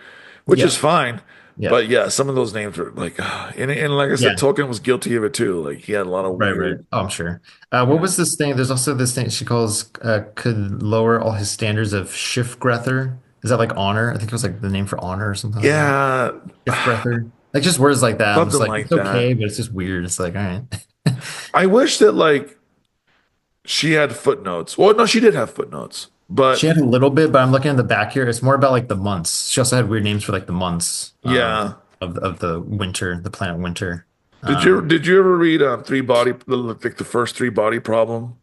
which is Yeah. fine. Yeah. But yeah, some of those names are like, and like I said, Yeah. Tolkien was guilty of it too. Like he had a lot of Right. Right. weird, Oh, I'm sure. you What know. was this thing? There's also this thing she calls could lower all his standards of Schiffbreather. Is that like honor? I think it was like the name for honor or something like that. Yeah, Schiffbreather. Like just words like that. I'm just something like, like it's that. okay, but it's just weird. It's like, all right. I wish that like she had footnotes. Well, no, she did have footnotes, She but had a little bit, but I'm looking at the back here. It's more about like the months. She also had weird names for like the months yeah. of the winter, the planet winter. Did Um, did you ever read like the first three body problem?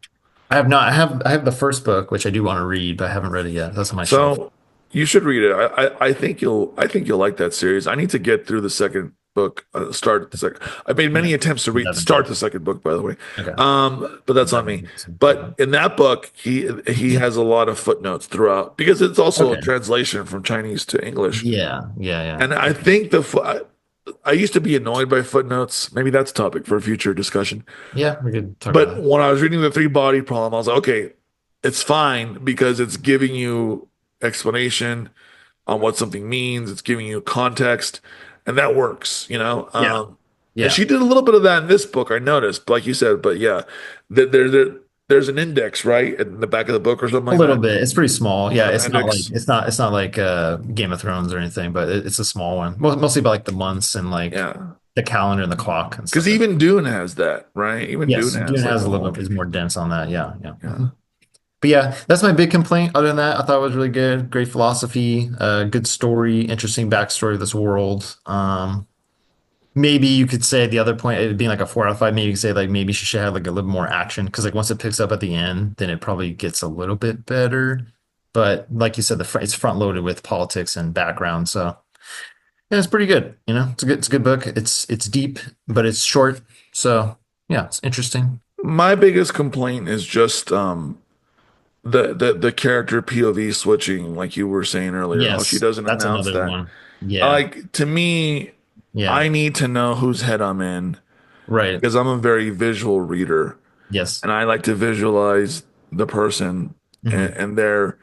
I have not. I have the first book, which I do want to read, but I haven't read it yet. That's on my shelf. So you should read it. I think you'll like that series. I need to get through the second book. Start the second. I made Okay. many attempts to read Never done. start the second book, by the way. Okay. But that's on Never me. done some But second. in that book, he has a lot of footnotes throughout because it's also a Okay. translation from Chinese to English. Yeah. Yeah. Yeah. And I Okay. think I used to be annoyed by footnotes. Maybe that's a topic for a future discussion. Yeah, we could talk But about when I was reading the three body problem, I was like, okay, it's fine because it's giving you explanation on what something means. It's giving you context, and that works, you know. that. Yeah. And Yeah. she did a little bit of that in this book, I noticed, like you said. But yeah, there's an index, right, in the back of the book or something A like little that. bit. It's pretty small. Yeah, Appendix. it's not like Game of Thrones or anything, but it's a small one. Mostly about like the months and like Yeah. the calendar and the clock and Because stuff. even Dune has that, right? Even Dune Yes, has Dune like has a a little whole, bit is more dense on that. Yeah, yeah. yeah. But yeah, that's my big complaint. Other than that, I thought it was really good. Great philosophy, good story, interesting backstory of this world. Maybe you could say the other point, it being like a 4 out of 5, maybe you could say like maybe she should have like a little more action because like once it picks up at the end, then it probably gets a little bit better. But like you said, it's front loaded with politics and background, so yeah, it's pretty good. You know, it's a good book. It's deep, but it's short, so yeah, it's interesting. My biggest complaint is just the character POV switching, like you were saying earlier, how she Yes, doesn't that's announce another that. one. Yeah, Like to me, yeah, I need to know whose head I'm in right. because I'm a very visual reader Yes. and I like to visualize the person Hmm. and their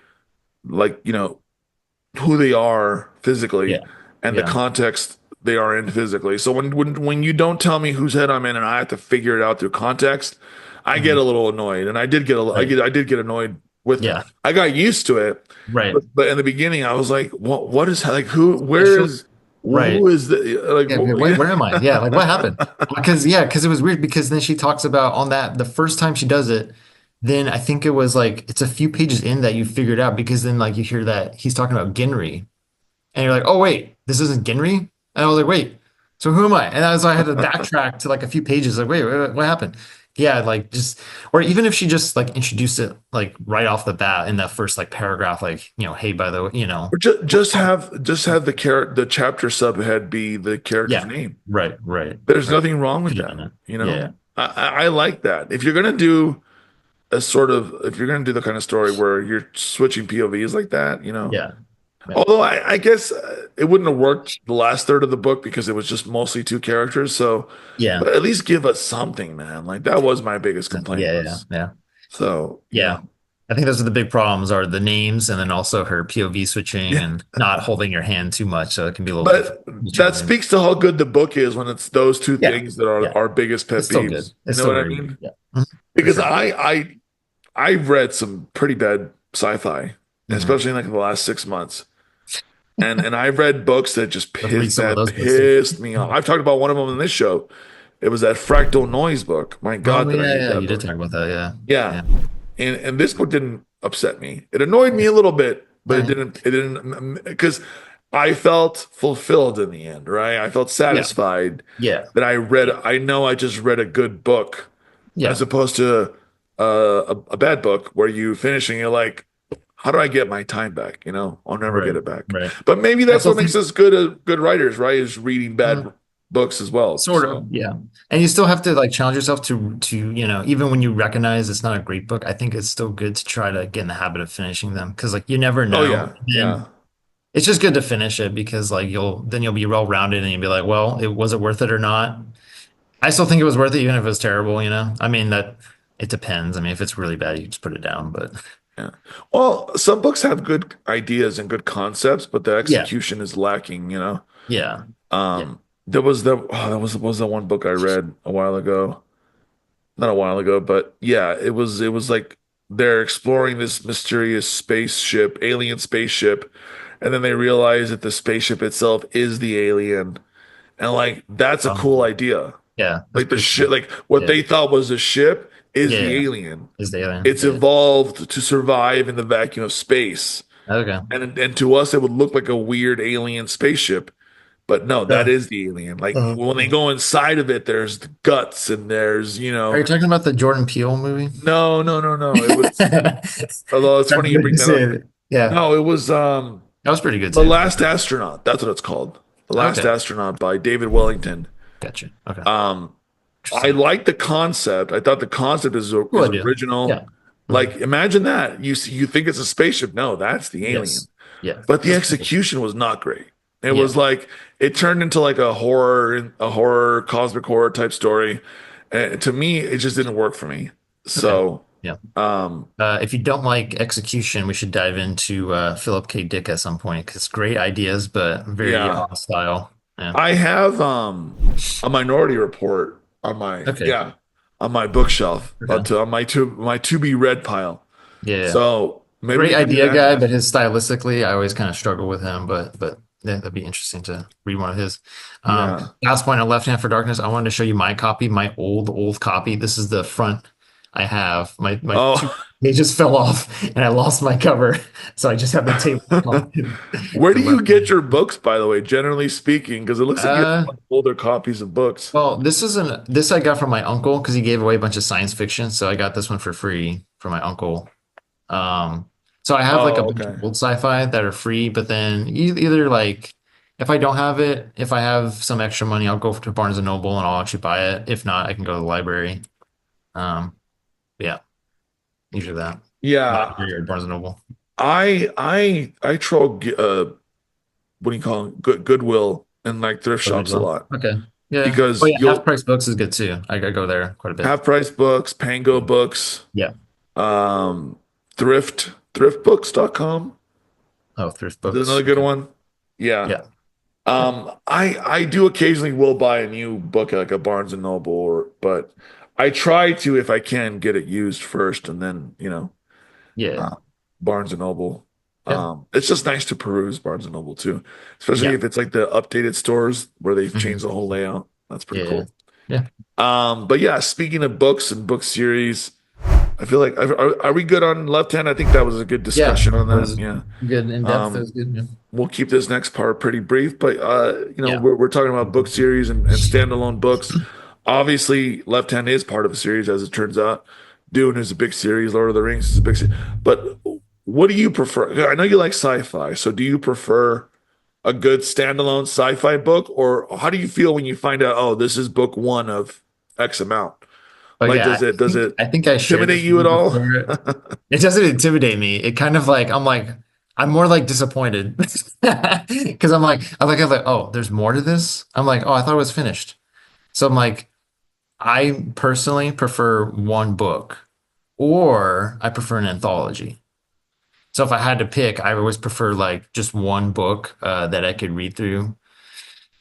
like, who they are physically Yeah, and the yeah. context they are in physically. So when you don't tell me whose head I'm in and I have to figure it out through context, I get Hmm. a little annoyed. And I did get Right. I did get annoyed with that. Yeah, I got used to it, right. but in the beginning I was like, what is like who Yeah, where sure. is Right. who is the like Yeah, where am I? Yeah, like what happened? Because it was weird because then she talks about on that the first time she does it, then I think it was like it's a few pages in that you figured out because then like you hear that he's talking about Ginry and you're like, oh wait, this isn't Ginry? And I was like, wait, so who am I? And I had to backtrack to like a few pages, like, wait, what happened? Yeah, like just or even if she just like introduced it like right off the bat in that first like paragraph, like, hey, by the way, or just have the chapter subhead be the character's yeah, name. right, There's right. nothing wrong with Could have done that, it. you Yeah, know? I like that. If you're gonna do a sort of if you're gonna do the kind of story where you're switching POVs like that, yeah, yeah, Although I guess it wouldn't have worked the last third of the book because it was just mostly two characters. So, yeah, but at least give us something, man. Like that was my biggest complaint yeah, was. yeah. So, Yeah. I think those are the big problems are the names and then also her POV switching yeah. and not holding your hand too much. So it can be a little difficult But to be that challenging. speaks to how good the book is when it's those two Yeah. things that are Yeah. our biggest It's pet still good. peeves. You It's know still what I very good. mean? Yeah. Mhm. For Because sure. I've read some pretty bad sci-fi, Hmm. especially in like the last 6 months. And I've read books that just Let's read some of those books too. pissed me off. I've talked about one of them in this show. It was that Fractal Noise book. My Oh God, did I yeah, hate yeah. that You did book. talk about that. Yeah. Yeah. Yeah. And this book didn't upset me. It annoyed me a little bit, but Yeah. it didn't because I felt fulfilled in the end, right? I felt Yeah. satisfied Yeah. that I know I just read a good book as Yeah. opposed to a bad book where you finish and you're like, how do I get my time back? I'll never get Right. it back. Right. But maybe I that's also what makes think us good writers, right? Is reading bad books as well. sort of, So yeah. And you still have to like challenge yourself to, even when you recognize it's not a great book, I think it's still good to try to get in the habit of finishing them because like you never oh know. yeah, And yeah. it's just good to finish it because like you'll be well-rounded and you'll be like, well, it was it worth it or not? I still think it was worth it even if it was terrible. I mean that it depends. I mean, if it's really bad, you just put it down. But Yeah. Well, some books have good ideas and good concepts, but the yeah, execution is lacking. yeah, yeah. There was that was the one book I read a while ago. Not a while ago, but yeah, it was like they're exploring this mysterious spaceship, alien spaceship, and then they realize that the spaceship itself is the alien. And like that's a cool idea. Yeah, that's Like the pretty ship, cool. like what Yeah, they thought was a ship is yeah, the yeah. alien. Is the alien? It's Yeah. evolved to survive in the vacuum of space. Okay. And to us, it would look like a weird alien spaceship. But no, that Yeah. is the alien. Like Uh-huh. when they go inside of it, there's the guts and Are you talking about the Jordan Peele movie? no, no, no, no. It was, That's although it's funny you good bring to that up. say. Yeah, No, it was that was pretty good The too. Last Astronaut. That's what it's called. The Last Okay, Astronaut by David Wellington. gotcha. Okay, Um, I interesting. like the concept. I thought the concept Cool is idea. original. Yeah. Mhm. Like imagine that. You think it's a spaceship. No, that's the alien. Yes. Yeah. But the That's cool. execution was not great. It Yeah. was like it turned into like a horror, cosmic horror type story. And to me, it just didn't work for me. Okay. So, Yeah. um, If you don't like execution, we should dive into Philip K. Dick at some point because great ideas, but very yeah, hostile. Yeah. I have a Minority Report on my Okay. on my bookshelf Okay. on my to be read pile. Yeah. So maybe Great we could do idea that guy, but next. his stylistically, I always kind of struggle with him. But yeah, that'd be interesting to read one of his. Yeah. Last point on Left Hand for Darkness. I wanted to show you my copy, my old copy. This is the front I have. My two Oh, pages fell off, and I lost my cover, so I just have the table where to do you Left get Hand. your books, by the way, generally speaking? Because it looks like you have Uh, a lot of older copies of books. well, this I got from my uncle because he gave away a bunch of science fiction, so I got this one for free from my uncle. Um, so I have like a Oh, bunch of okay. old sci-fi that are free, but then either like if I don't have it, if I have some extra money, I'll go to Barnes and Noble and I'll actually buy it. If not, I can go to the library. Um, yeah, usually that Yeah. library or Barnes and Noble. I troll what do you call it? Goodwill and like thrift Oh, good shops a one. lot Okay. Yeah. Oh because yeah, Half you'll Price Books is good too. I gotta go there quite a bit. half price books, Pango books, Yeah. um, thriftbooks.com Oh, thrift is books. another good Okay. one. Yeah. Yeah. Yeah. I do occasionally will buy a new book at like a Barnes and Noble but I try to, if I can, get it used first and then, Yeah. uh, Barnes and Noble. Yeah. It's just nice to peruse Barnes and Noble too, especially Yeah. if it's like the updated stores where they've changed Mhm. the whole layout. That's pretty Yeah. cool. Yeah. But yeah, speaking of books and book series, I feel like are we good on Left Hand? I think that was a good Yeah. discussion on That that. was Yeah. good in depth. That Um, was good. Yeah. we'll keep this next part pretty brief, but Yeah. we're talking about book series and standalone books. Obviously, Left Hand is part of a series, as it turns out. Dune is a big series. Lord of the Rings is a big series. But what do you prefer? I know you like sci-fi, so do you prefer a good standalone sci-fi book, or how do you feel when you find out, oh, this is book one of X amount? Okay, Like, does it I think I shared intimidate this with you at you all? before. It doesn't intimidate me. It kind of like I'm more like disappointed because I'm like oh there's more to this. I'm like oh I thought it was finished. So I'm like I personally prefer one book or I prefer an anthology. So if I had to pick, I always prefer like just one book that I could read through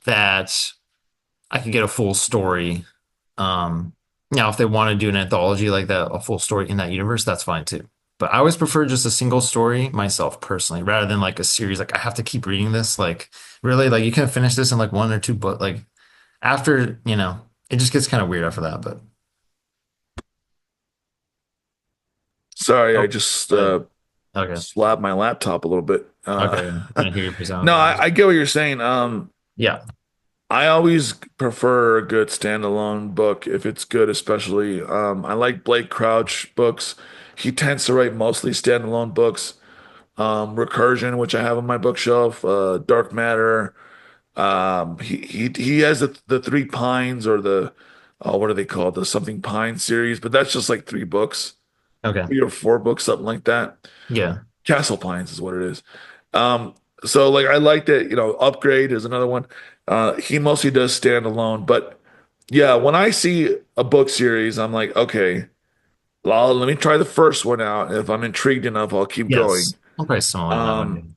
that I could get a full story. Now, if they want to do an anthology like that, a full story in that universe, that's fine too. But I always prefer just a single story myself personally, rather than like a series. Like I have to keep reading this. Like really, like you can finish this in like one or two, but like after, it just gets kind of weird after that. But Sorry, I oh, just but okay, slapped my laptop a little bit. okay, I couldn't hear your sound. No, I get what you're saying. Yeah, I always prefer a good standalone book if it's good, especially. I like Blake Crouch books. He tends to write mostly standalone books. Recursion, which I have on my bookshelf, Dark Matter. He has the Three Pines or the what are they called? The something Pine series, but that's just like three books, okay, 3 or 4 books, something like that. yeah, Castle Pines is what it is. Um, so like I like that, Upgrade is another one. He mostly does stand alone, but yeah, when I see a book series, I'm like, okay, well, let me try the first one out. If I'm intrigued enough, I'll keep going. yes, I'm probably similar in that Um, one.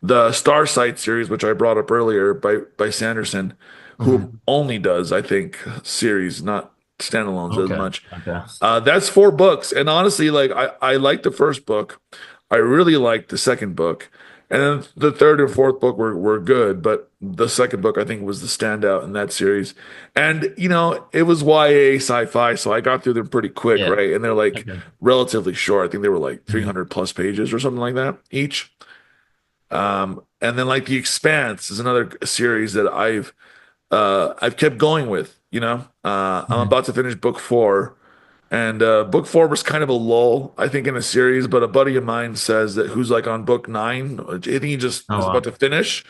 the Starsight series, which I brought up earlier by Sanderson, who Mhm. only does, I think, series, not standalones as Okay, much. okay, That's 4 books, and honestly, like I liked the first book. I really liked the second book, and then the third and fourth book were good, but the second book I think was the standout in that series. And it was YA sci-fi, so I got through them pretty quick, yeah, right? And they're like okay, relatively short. I think they were like mhm. 300 plus pages or something like that each. And then like The Expanse is another series that I've kept going with. I'm Mhm. about to finish book four, and book four was kind of a lull, I think, in a series. But a buddy of mine says that who's like on book nine, I think he just Oh is about wow. to finish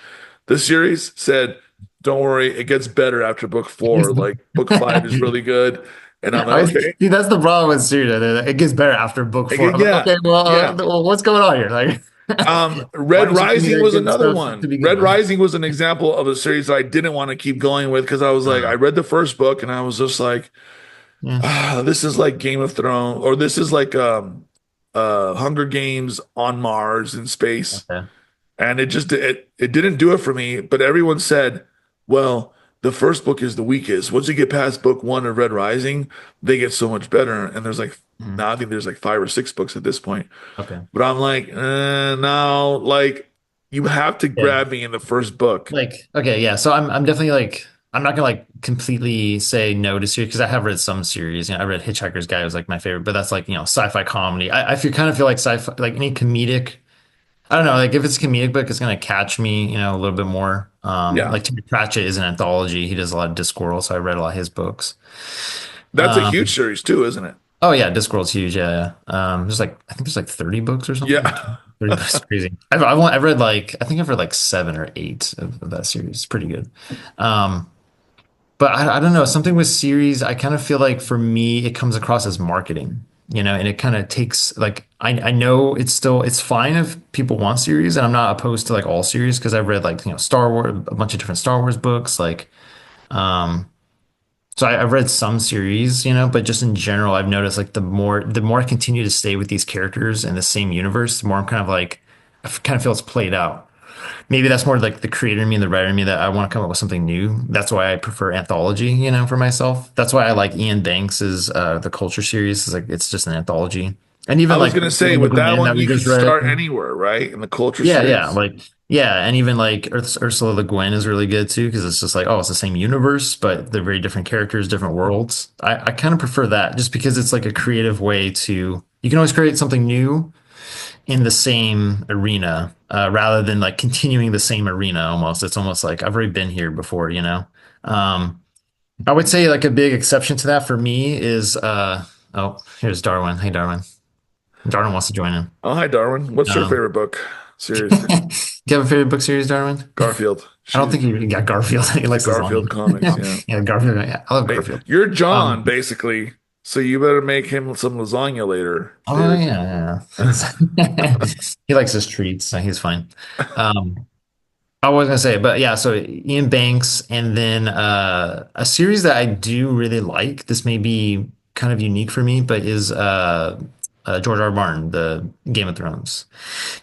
the series. Said, "Don't worry, it gets better after book four. Like book five is really good." And I'm like, okay, See, that's the problem with series. It gets better after book four. I'm like, yeah, okay, yeah. well, what's going on here? Like, why Red didn't you give me Rising that was good another stuff to one. begin Red with? Rising was an example of a series that I didn't want to keep going with because I was like, I Uh, read the first book and I was just like, yeah. this is like Game of Thrones, or this is like Hunger Games on Mars in space. Okay. And it didn't do it for me. But everyone said Well, the first book is the weakest. Once you get past book one of Red Rising, they get so much better. And there's like Mhm. now I think there's like five or six books at this point. Okay. But I'm like, no, like you have to Yeah. grab me in the first book. Like, okay, yeah. So I'm definitely like I'm not gonna like completely say no to series because I have read some series. You know, I read Hitchhiker's Guide was like my favorite, but that's like, sci-fi comedy. I feel kind of feel like sci-fi like any comedic. I don't know, like if it's a comedic book, it's gonna catch me, a little bit more. Yeah. Like Terry Pratchett is an anthology. He does a lot of Discworld, so I read a lot of his books. That's a huge Um, series too, isn't it? oh yeah, Discworld's huge. Yeah, yeah. There's like I think there's like 30 books or something. Or Yeah. 20, 30 books, crazy. I've read like I think I've read like seven or eight of that series. It's pretty good. Um, but I don't know, something with series, I kind of feel like for me, it comes across as marketing, and it kind of takes like I know it's fine if people want series, and I'm not opposed to like all series because I've read like Star Wars, a bunch of different Star Wars books, like um so I've read some series, but just in general, I've noticed like the more I continue to stay with these characters in the same universe, the more I'm kind of like kind of feel it's played out. Maybe that's more like the creator in me and the writer in me that I want to come up with something new. That's why I prefer anthology, for myself. That's why I like Ian Banks's The Culture series. It's like it's just an anthology. And I even was like gonna say with that LeGuin one that we you could just read. start anywhere, right? In the culture Yeah, yeah, series. like yeah, and even like Ursula Le Guin is really good too because it's just like, oh, it's the same universe, but they're very different characters, different worlds. I kind of prefer that just because it's like a creative way to you can always create something new in the same arena rather than like continuing the same arena almost. It's almost like I've already been here before. Um, I would say like a big exception to that for me is oh, here's Darwin. Hey, Darwin. Darwin wants to join in. Oh, hi, Darwin. What's your Um, favorite book do series? you have a favorite book series, Darwin? Garfield. I don't She's think he got Garfield. He the likes his Garfield line. comics. Yeah. Yeah, Garfield. Yeah, I love Hey, Garfield. you're John, Um, basically. So you better make him some lasagna later, oh David. yeah, yeah. He likes his treats, so he's fine. Um, I was gonna say, but yeah, so Ian Banks, and then a series that I do really like. This may be kind of unique for me, but is George R. R. Martin, the Game of Thrones.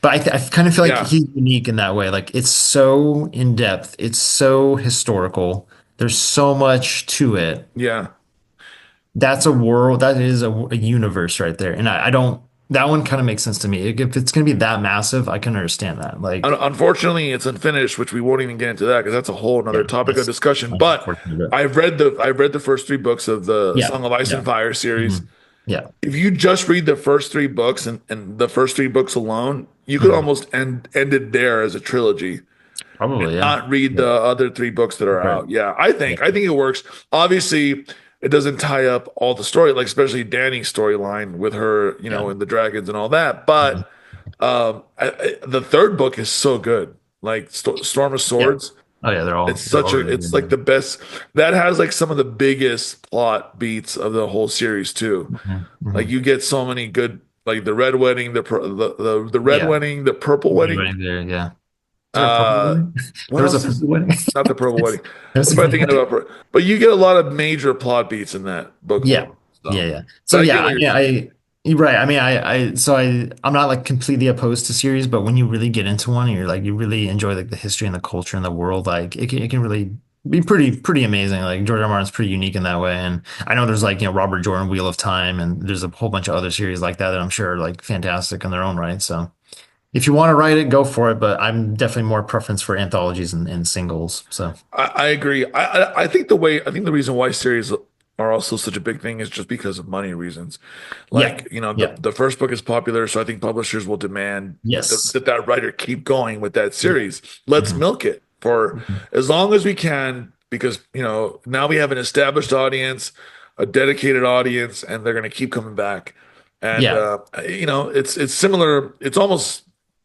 But I kind of feel like Yeah. he's unique in that way. Like it's so in depth, it's so historical. There's so much to it. Yeah. That's a world, that is a universe right there. And I don't. That one kind of makes sense to me. If it's gonna be that massive, I can understand that. Like, Unfortunately, it's unfinished, which we won't even get into that because that's a whole yeah, another topic of that's discussion. But unfortunate. I've read the first three books of the Yeah, Song of Ice yeah. and Fire series. Mhm. Yeah, If you just read the first three books and the first three books alone, you could mhm. almost end it there as a trilogy and Probably, yeah. not read Yeah, the other three books that are right. out. Yeah, Yeah, I think it works. Obviously, it doesn't tie up all the story, like especially Dany's storyline with her, yeah. and the dragons and all that. Mhm. But the third book is so good, like Storm of Yeah. Swords. Oh yeah, they're all really It's good. like the best. That has like some of the biggest plot beats of the whole series too. Mhm. Like Mhm. you get so many good, like the red wedding, the red Yeah, wedding, the purple Red wedding. Wedding there. Yeah. Is there a purple Uh, wedding? what There was a else is purple wedding. not the purple wedding? There's What a am I purple thinking wedding. about? But you get a lot of major plot beats in that book Yeah, alone. yeah, So, yeah. So but I yeah, get what you're saying. you're right. I mean, I'm not like completely opposed to series, but when you really get into one, and you're like, you really enjoy like the history and the culture and the world, like it can really be pretty amazing. Like George R. R. Martin's pretty unique in that way, and I know there's like Robert Jordan, Wheel of Time, and there's a whole bunch of other series like that that I'm sure are like fantastic in their own right. So if you want to write it, go for it. But I'm definitely more preference for anthologies and singles. So I agree. I think the reason why series are also such a big thing is just because of money reasons. yeah, Like, yeah, the first book is popular, so I think publishers will demand yes, that writer keep going with that yeah. series. Let's Mhm. milk it for Mhm. as long as we can because, now we have an established audience, a dedicated audience, and they're going to keep coming back. And Yeah, it's similar, it's almost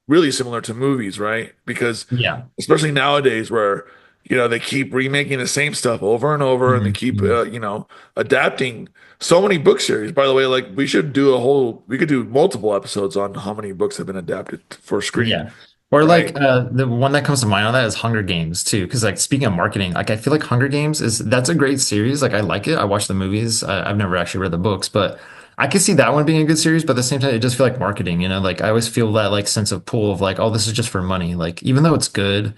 really similar to movies, right? Because yeah. especially nowadays where they keep remaking the same stuff over and over and they Mhm. keep Mhm. adapting so many book series. By the way, like we could do multiple episodes on how many books have been adapted for screen, Yeah. Or right? like the one that comes to mind on that is Hunger Games too. Because like speaking of marketing, like I feel like Hunger Games that's a great series. Like I like it. I watch the movies. I've never actually read the books, but I could see that one being a good series. But at the same time, it does feel like marketing. Like I always feel that like sense of pull of like, oh, this is just for money. Like even though it's good,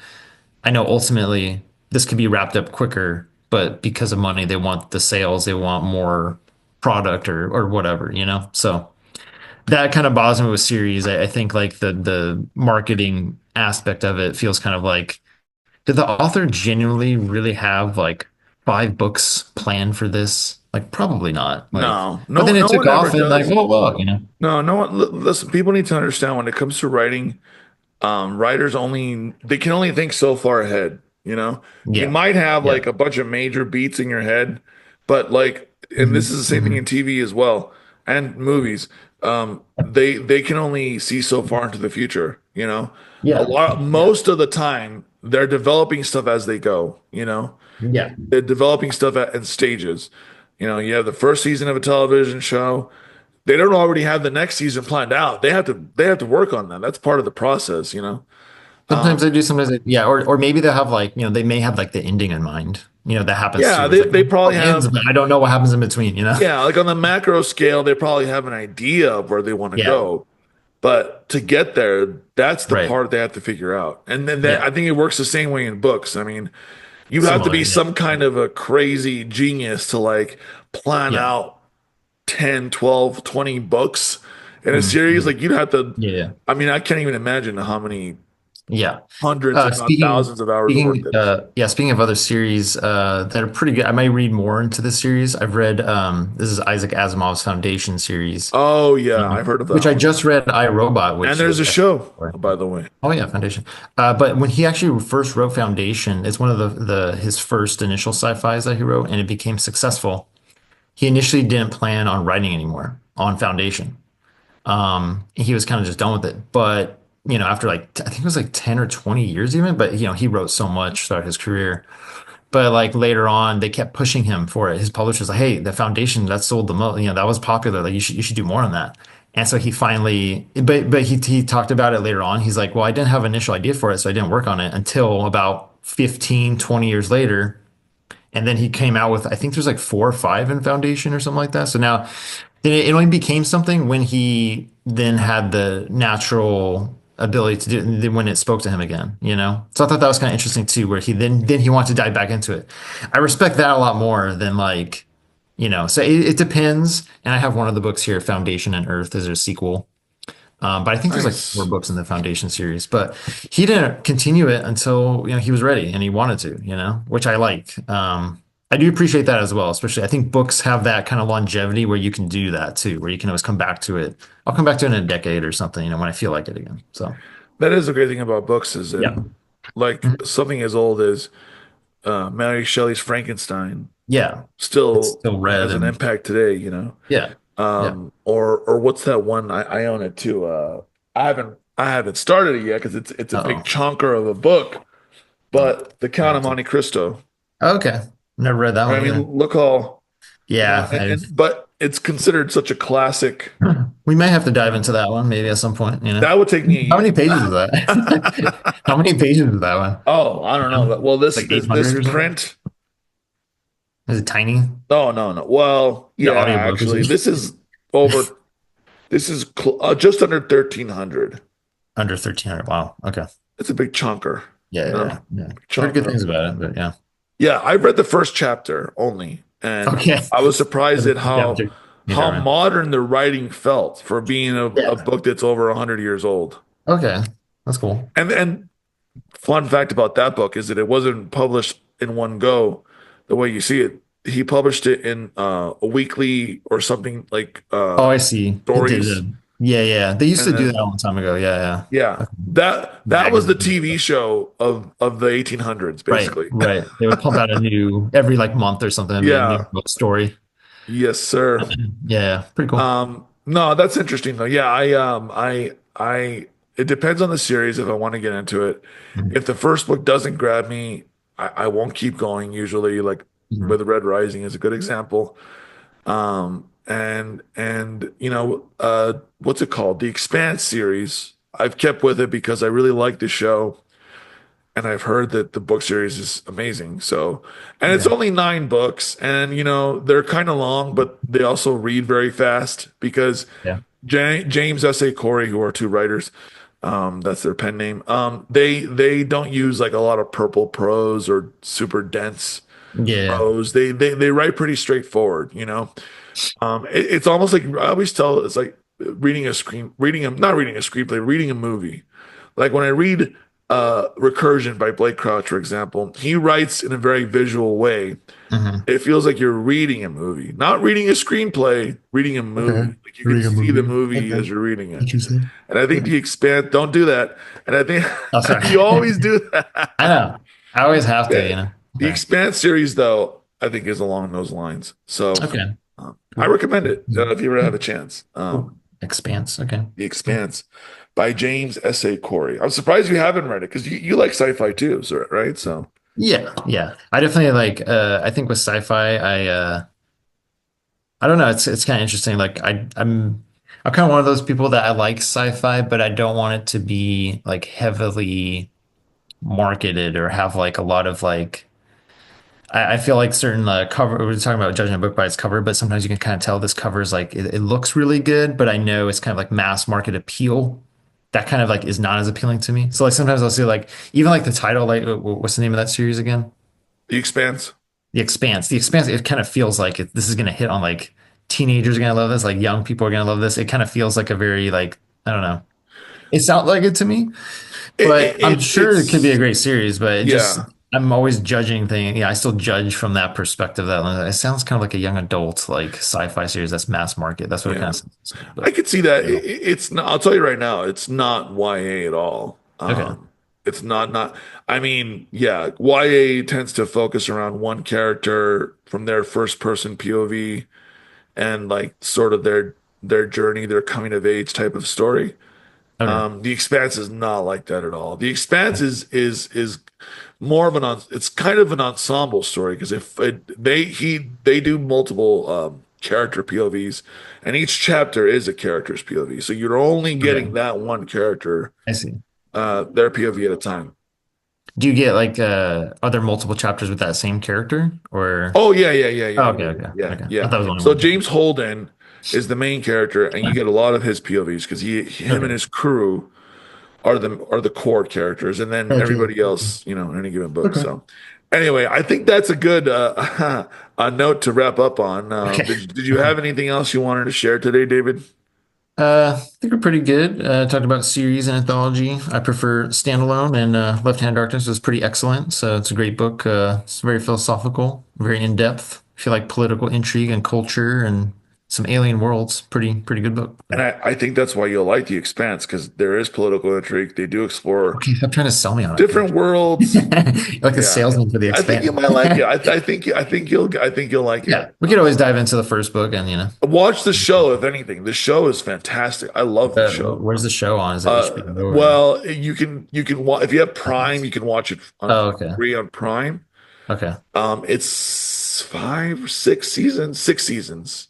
I know ultimately this could be wrapped up quicker, but because of money, they want the sales, they want more product or whatever, you know? So that kind of bothers me with series. I think like the marketing aspect of it feels kind of like, did the author genuinely really have like 5 books planned for this? Like probably not. Like, No, but then it no took one ever off and like, does. well, well, you know. No, no one. Listen, people need to understand when it comes to writing, writers only they can only think so far ahead, you know? You Yeah. might have Yeah. like a bunch of major beats in your head, but like and this Hmm. is the same thing in Hmm. TV as well and movies. They can only see so far into the future, you know? Yeah. Yeah. Most of the time they're developing stuff as they go, you know? Yeah. They're developing stuff in stages. You know, you have the first season of a television show. They don't already have the next season planned out. They have to work on that. That's part of the process, you know. Sometimes they do, sometimes they, yeah, or maybe they'll have like, they may have like the ending in mind. That happens too, Yeah, where it's they like, they probably oh, it ends, have but I don't know what happens in between, you know? yeah, like on the macro scale, they probably have an idea of where they want to Yeah. go. But to get there, that's the Right. part they have to figure out. And then Yeah. I think it works the same way in books. I mean, you have to Similar. be Yeah. some kind of a crazy genius to like plan Yeah. out 10, 12, 20 books in a series. Mhm. Like you'd have to, Yeah. Yeah. I mean, I can't even imagine how many Yeah. hundreds, Uh, if not speaking, thousands of hours of work speaking, that is. yeah, speaking of other series that are pretty good, I might read more into this series. I've read this is Isaac Asimov's Foundation series, Oh yeah, I've heard of which that I one. just read I, Robot, And which there's was a excellent. show, by the way. Oh yeah, Foundation. But when he actually first wrote Foundation, it's one of the his first initial sci-fis that he wrote, and it became successful. He initially didn't plan on writing anymore on Foundation. He was kind of just done with it. But after like I think it was like 10 or 20 years even, but he wrote so much throughout his career. But like later on, they kept pushing him for it. His publisher's like, "Hey, the Foundation that sold the most, that was popular. Like you should do more on that." And so he finally, but he talked about it later on. He's like, "Well, I didn't have an initial idea for it, so I didn't work on it until about 15, 20 years later." And then he came out with, I think there's like 4 or 5 in Foundation or something like that. So now then it only became something when he then had the natural ability to do it, when it spoke to him again. So I thought that was kind of interesting too, where then he wanted to dive back into it. I respect that a lot more than like, so it depends. And I have one of the books here, Foundation and Earth, is a sequel. But I think there's like 4 Nice. books in the Foundation series, but he didn't continue it until he was ready and he wanted to, which I like. I do appreciate that as well, especially I think books have that kind of longevity where you can do that too, where you can always come back to it. I'll come back to it in a decade or something, when I feel like it again. So That is the great thing about books is that yeah. like Mhm. something as old as Mary Shelley's Frankenstein Yeah, it's still still red has an and impact today, you know. yeah, yeah. Or what's that one? I own it too. I haven't started it yet because it's a big Uh-oh. chunker of a book. Oh, But The I Count have of to. Monte Cristo. Okay, never read that I one mean, either. look all Yeah, but it's considered such a classic. we may have to dive into that one maybe at some point. That would take me a How year. many pages is that? How many pages is that one? Oh, I don't know. Well, this Like this this 800 or something? print. Is it tiny? Oh no, no. Well, The yeah, audiobook is actually, it this is over. This is just under 1,300. under 1,300? Wow. Okay. It's a big chunker, Yeah, you yeah, know, yeah. Yeah. big Heard good chunker. things about it, but yeah. Yeah, I read the first chapter only, and Okay. I was surprised at how Chapter. how Yeah. modern the writing felt for being a Yeah. book that's over 100 years old. Okay. That's cool. And fun fact about that book is that it wasn't published in one go, the way you see it. He published it in a weekly or something like Oh, I see. It did. stories, Yeah, yeah. They used and to do that a then long time ago. Yeah, yeah, yeah. that was the Magazine. TV show of the 1800s, Right, basically. right. They would pump out a new every like month or something. There'd be a new Yeah, book story. yes, sir. Yeah, yeah. Pretty cool. No, that's interesting though. Yeah, it depends on the series if I want to get into it. Mhm. If the first book doesn't grab me, I won't keep going usually, like Mhm. with Red Rising is a good example. And what's it called? The Expanse series. I've kept with it because I really like the show and I've heard that the book series is amazing. So, and it's Yeah, only 9 books, and they're kind of long, but they also read very fast because yeah. James S. A. Corey, who are two writers, That's their pen name. They don't use like a lot of purple prose or super dense Yeah. prose. They write pretty straightforward, you know. It's almost like I always tell it's like not reading a screenplay, reading a movie. Like when I read Recursion by Blake Crouch, for example, he writes in a very visual way. Hmm. It feels like you're reading a movie, not reading a screenplay, reading a Okay. movie. Like you can Reading a see the movie. movie Okay. as you're reading it. Interesting. And I think Okay. The Expanse, don't do that. And I think Oh, sorry. you always do I that. know. I always have to, Yeah. you know. The Okay. Expanse series, though, I think is along those lines. So Okay. I Cool. recommend it if you ever have a chance. Cool. Expanse. Okay. The Expanse by James S.A. Corey. I'm surprised you haven't read it because you like sci-fi too, so, right? So Yeah, yeah. I definitely like I think with sci-fi I don't know, it's kind of interesting. Like I'm kind of one of those people that I like sci-fi, but I don't want it to be like heavily marketed or have like a lot of like I feel like certain cover we were talking about judging a book by its cover, but sometimes you can kind of tell this cover is like it looks really good, but I know it's kind of like mass market appeal. That kind of like is not as appealing to me. So like sometimes I'll see like even like the title, like what's the name of that series again? The Expanse. The Expanse. The Expanse, it kind of feels like this is going to hit on like teenagers are going to love this, like young people are going to love this. It kind of feels like a very like I don't know. It sounds like it to me, but I'm sure it could be a It's great series. But it just yeah, I'm always judging things. Yeah, I still judge from that perspective. That it sounds kind of like a young adult like sci-fi series that's mass market. That's what it kind yeah. of sounds to me. I But could see that. yeah. It's not. I'll tell you right now, it's not YA at all. Okay. It's not. I mean, yeah, YA tends to focus around one character from their first person POV and like sort of their journey, their coming of age type of story. Okay. The Expanse is not like that at all. The Expanse is more of it's kind of an ensemble story because if it, they do multiple character POVs, and each chapter is a character's POV. So you're only Okay. getting that one character, I see. their POV at a time. Do you get like are there multiple chapters with that same character or? Oh yeah. Oh, okay, okay, okay. I Yeah. thought it was only So one. James Holden is the main character, and you get a lot of his POVs because him and Okay. his crew are the core characters, and then Gotcha. everybody else, you know, in any given book. Okay. So, anyway, I think that's a good a note to wrap up on. Okay. Did you have anything else you wanted to share today, David? I think we're pretty good. Talked about series and anthology. I prefer standalone, and Left Hand Darkness was pretty excellent. So it's a great book. It's very philosophical, very in depth. I feel like political intrigue and culture and some alien worlds. Pretty good book. And I think that's why you'll like The Expanse because there is political intrigue. They do explore Okay, stop trying to sell me on it, dude. different worlds. Like a Yeah, salesman for the I think you Expanse. might like it. I think you'll like it. Yeah, we could always dive into the first book and Watch the show, if anything. The show is fantastic. I love the show. where's the show on? Is it HBO or? Well, you can watch if you have Prime, you can watch it on Oh, okay. free on Prime. Okay. It's five, six seasons, six seasons.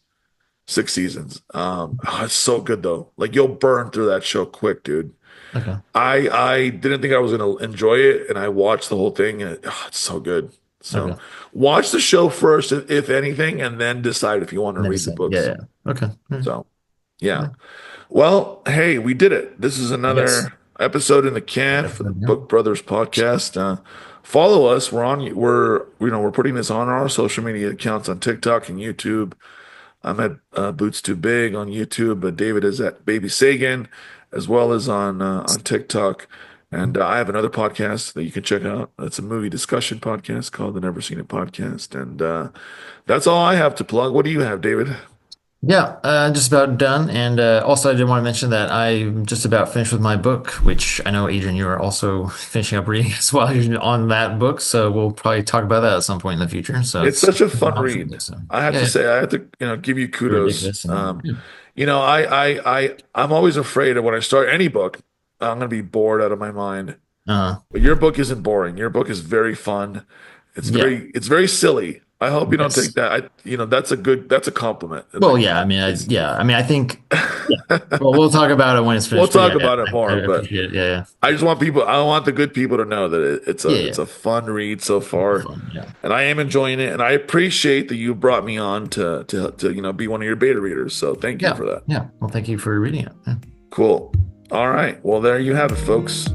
It's so good though. Like you'll burn through that show quick, dude. Okay. I didn't think I was gonna enjoy it, and I watched the whole thing, and it's so good. So Okay. watch the show first, if anything, and then decide if you want to And then read the decide. Yeah, books. yeah. Okay. All right. So yeah. Yeah. Well, hey, we did it. This is Yes. another episode in the can for the Definitely. Yeah. Book Brothers podcast. Follow us. We're putting this on our social media accounts on TikTok and YouTube. I'm at Boots Too Big on YouTube, but David is at Baby Sagan, as well as on TikTok. And I have another podcast that you can check out. It's a movie discussion podcast called the Never Seen It Podcast. And that's all I have to plug. What do you have, David? Yeah, just about done. And also, I did want to mention that I'm just about finished with my book, which I know, Adrian, you are also finishing up reading as well. You're on that book, so we'll probably talk about that at some point in the future. So It's it's such a it's fun on for read. me. So I have yeah, to yeah, say, I have to, give you pretty kudos. ridiculous. And, yeah. I'm always afraid that when I start any book, I'm going to be bored out of my mind. Uh, But your book isn't boring. Your book is very fun. yeah. It's very silly. I hope you don't take Yes. that. That's a compliment. Well, yeah. I mean, I think. Yeah. Well, we'll talk about it when it's We'll finished. But talk yeah, yeah. about it I more, but appreciate it. Yeah, I want the good people to know that yeah, it's yeah. a fun read so Yeah. far, Fun. Yeah. and I am enjoying it. And I appreciate that you brought me on to be one of your beta readers. So thank you Yeah. for that. Yeah. Well, thank you for reading it. Yeah. Cool. All right. Well, there you have it, folks.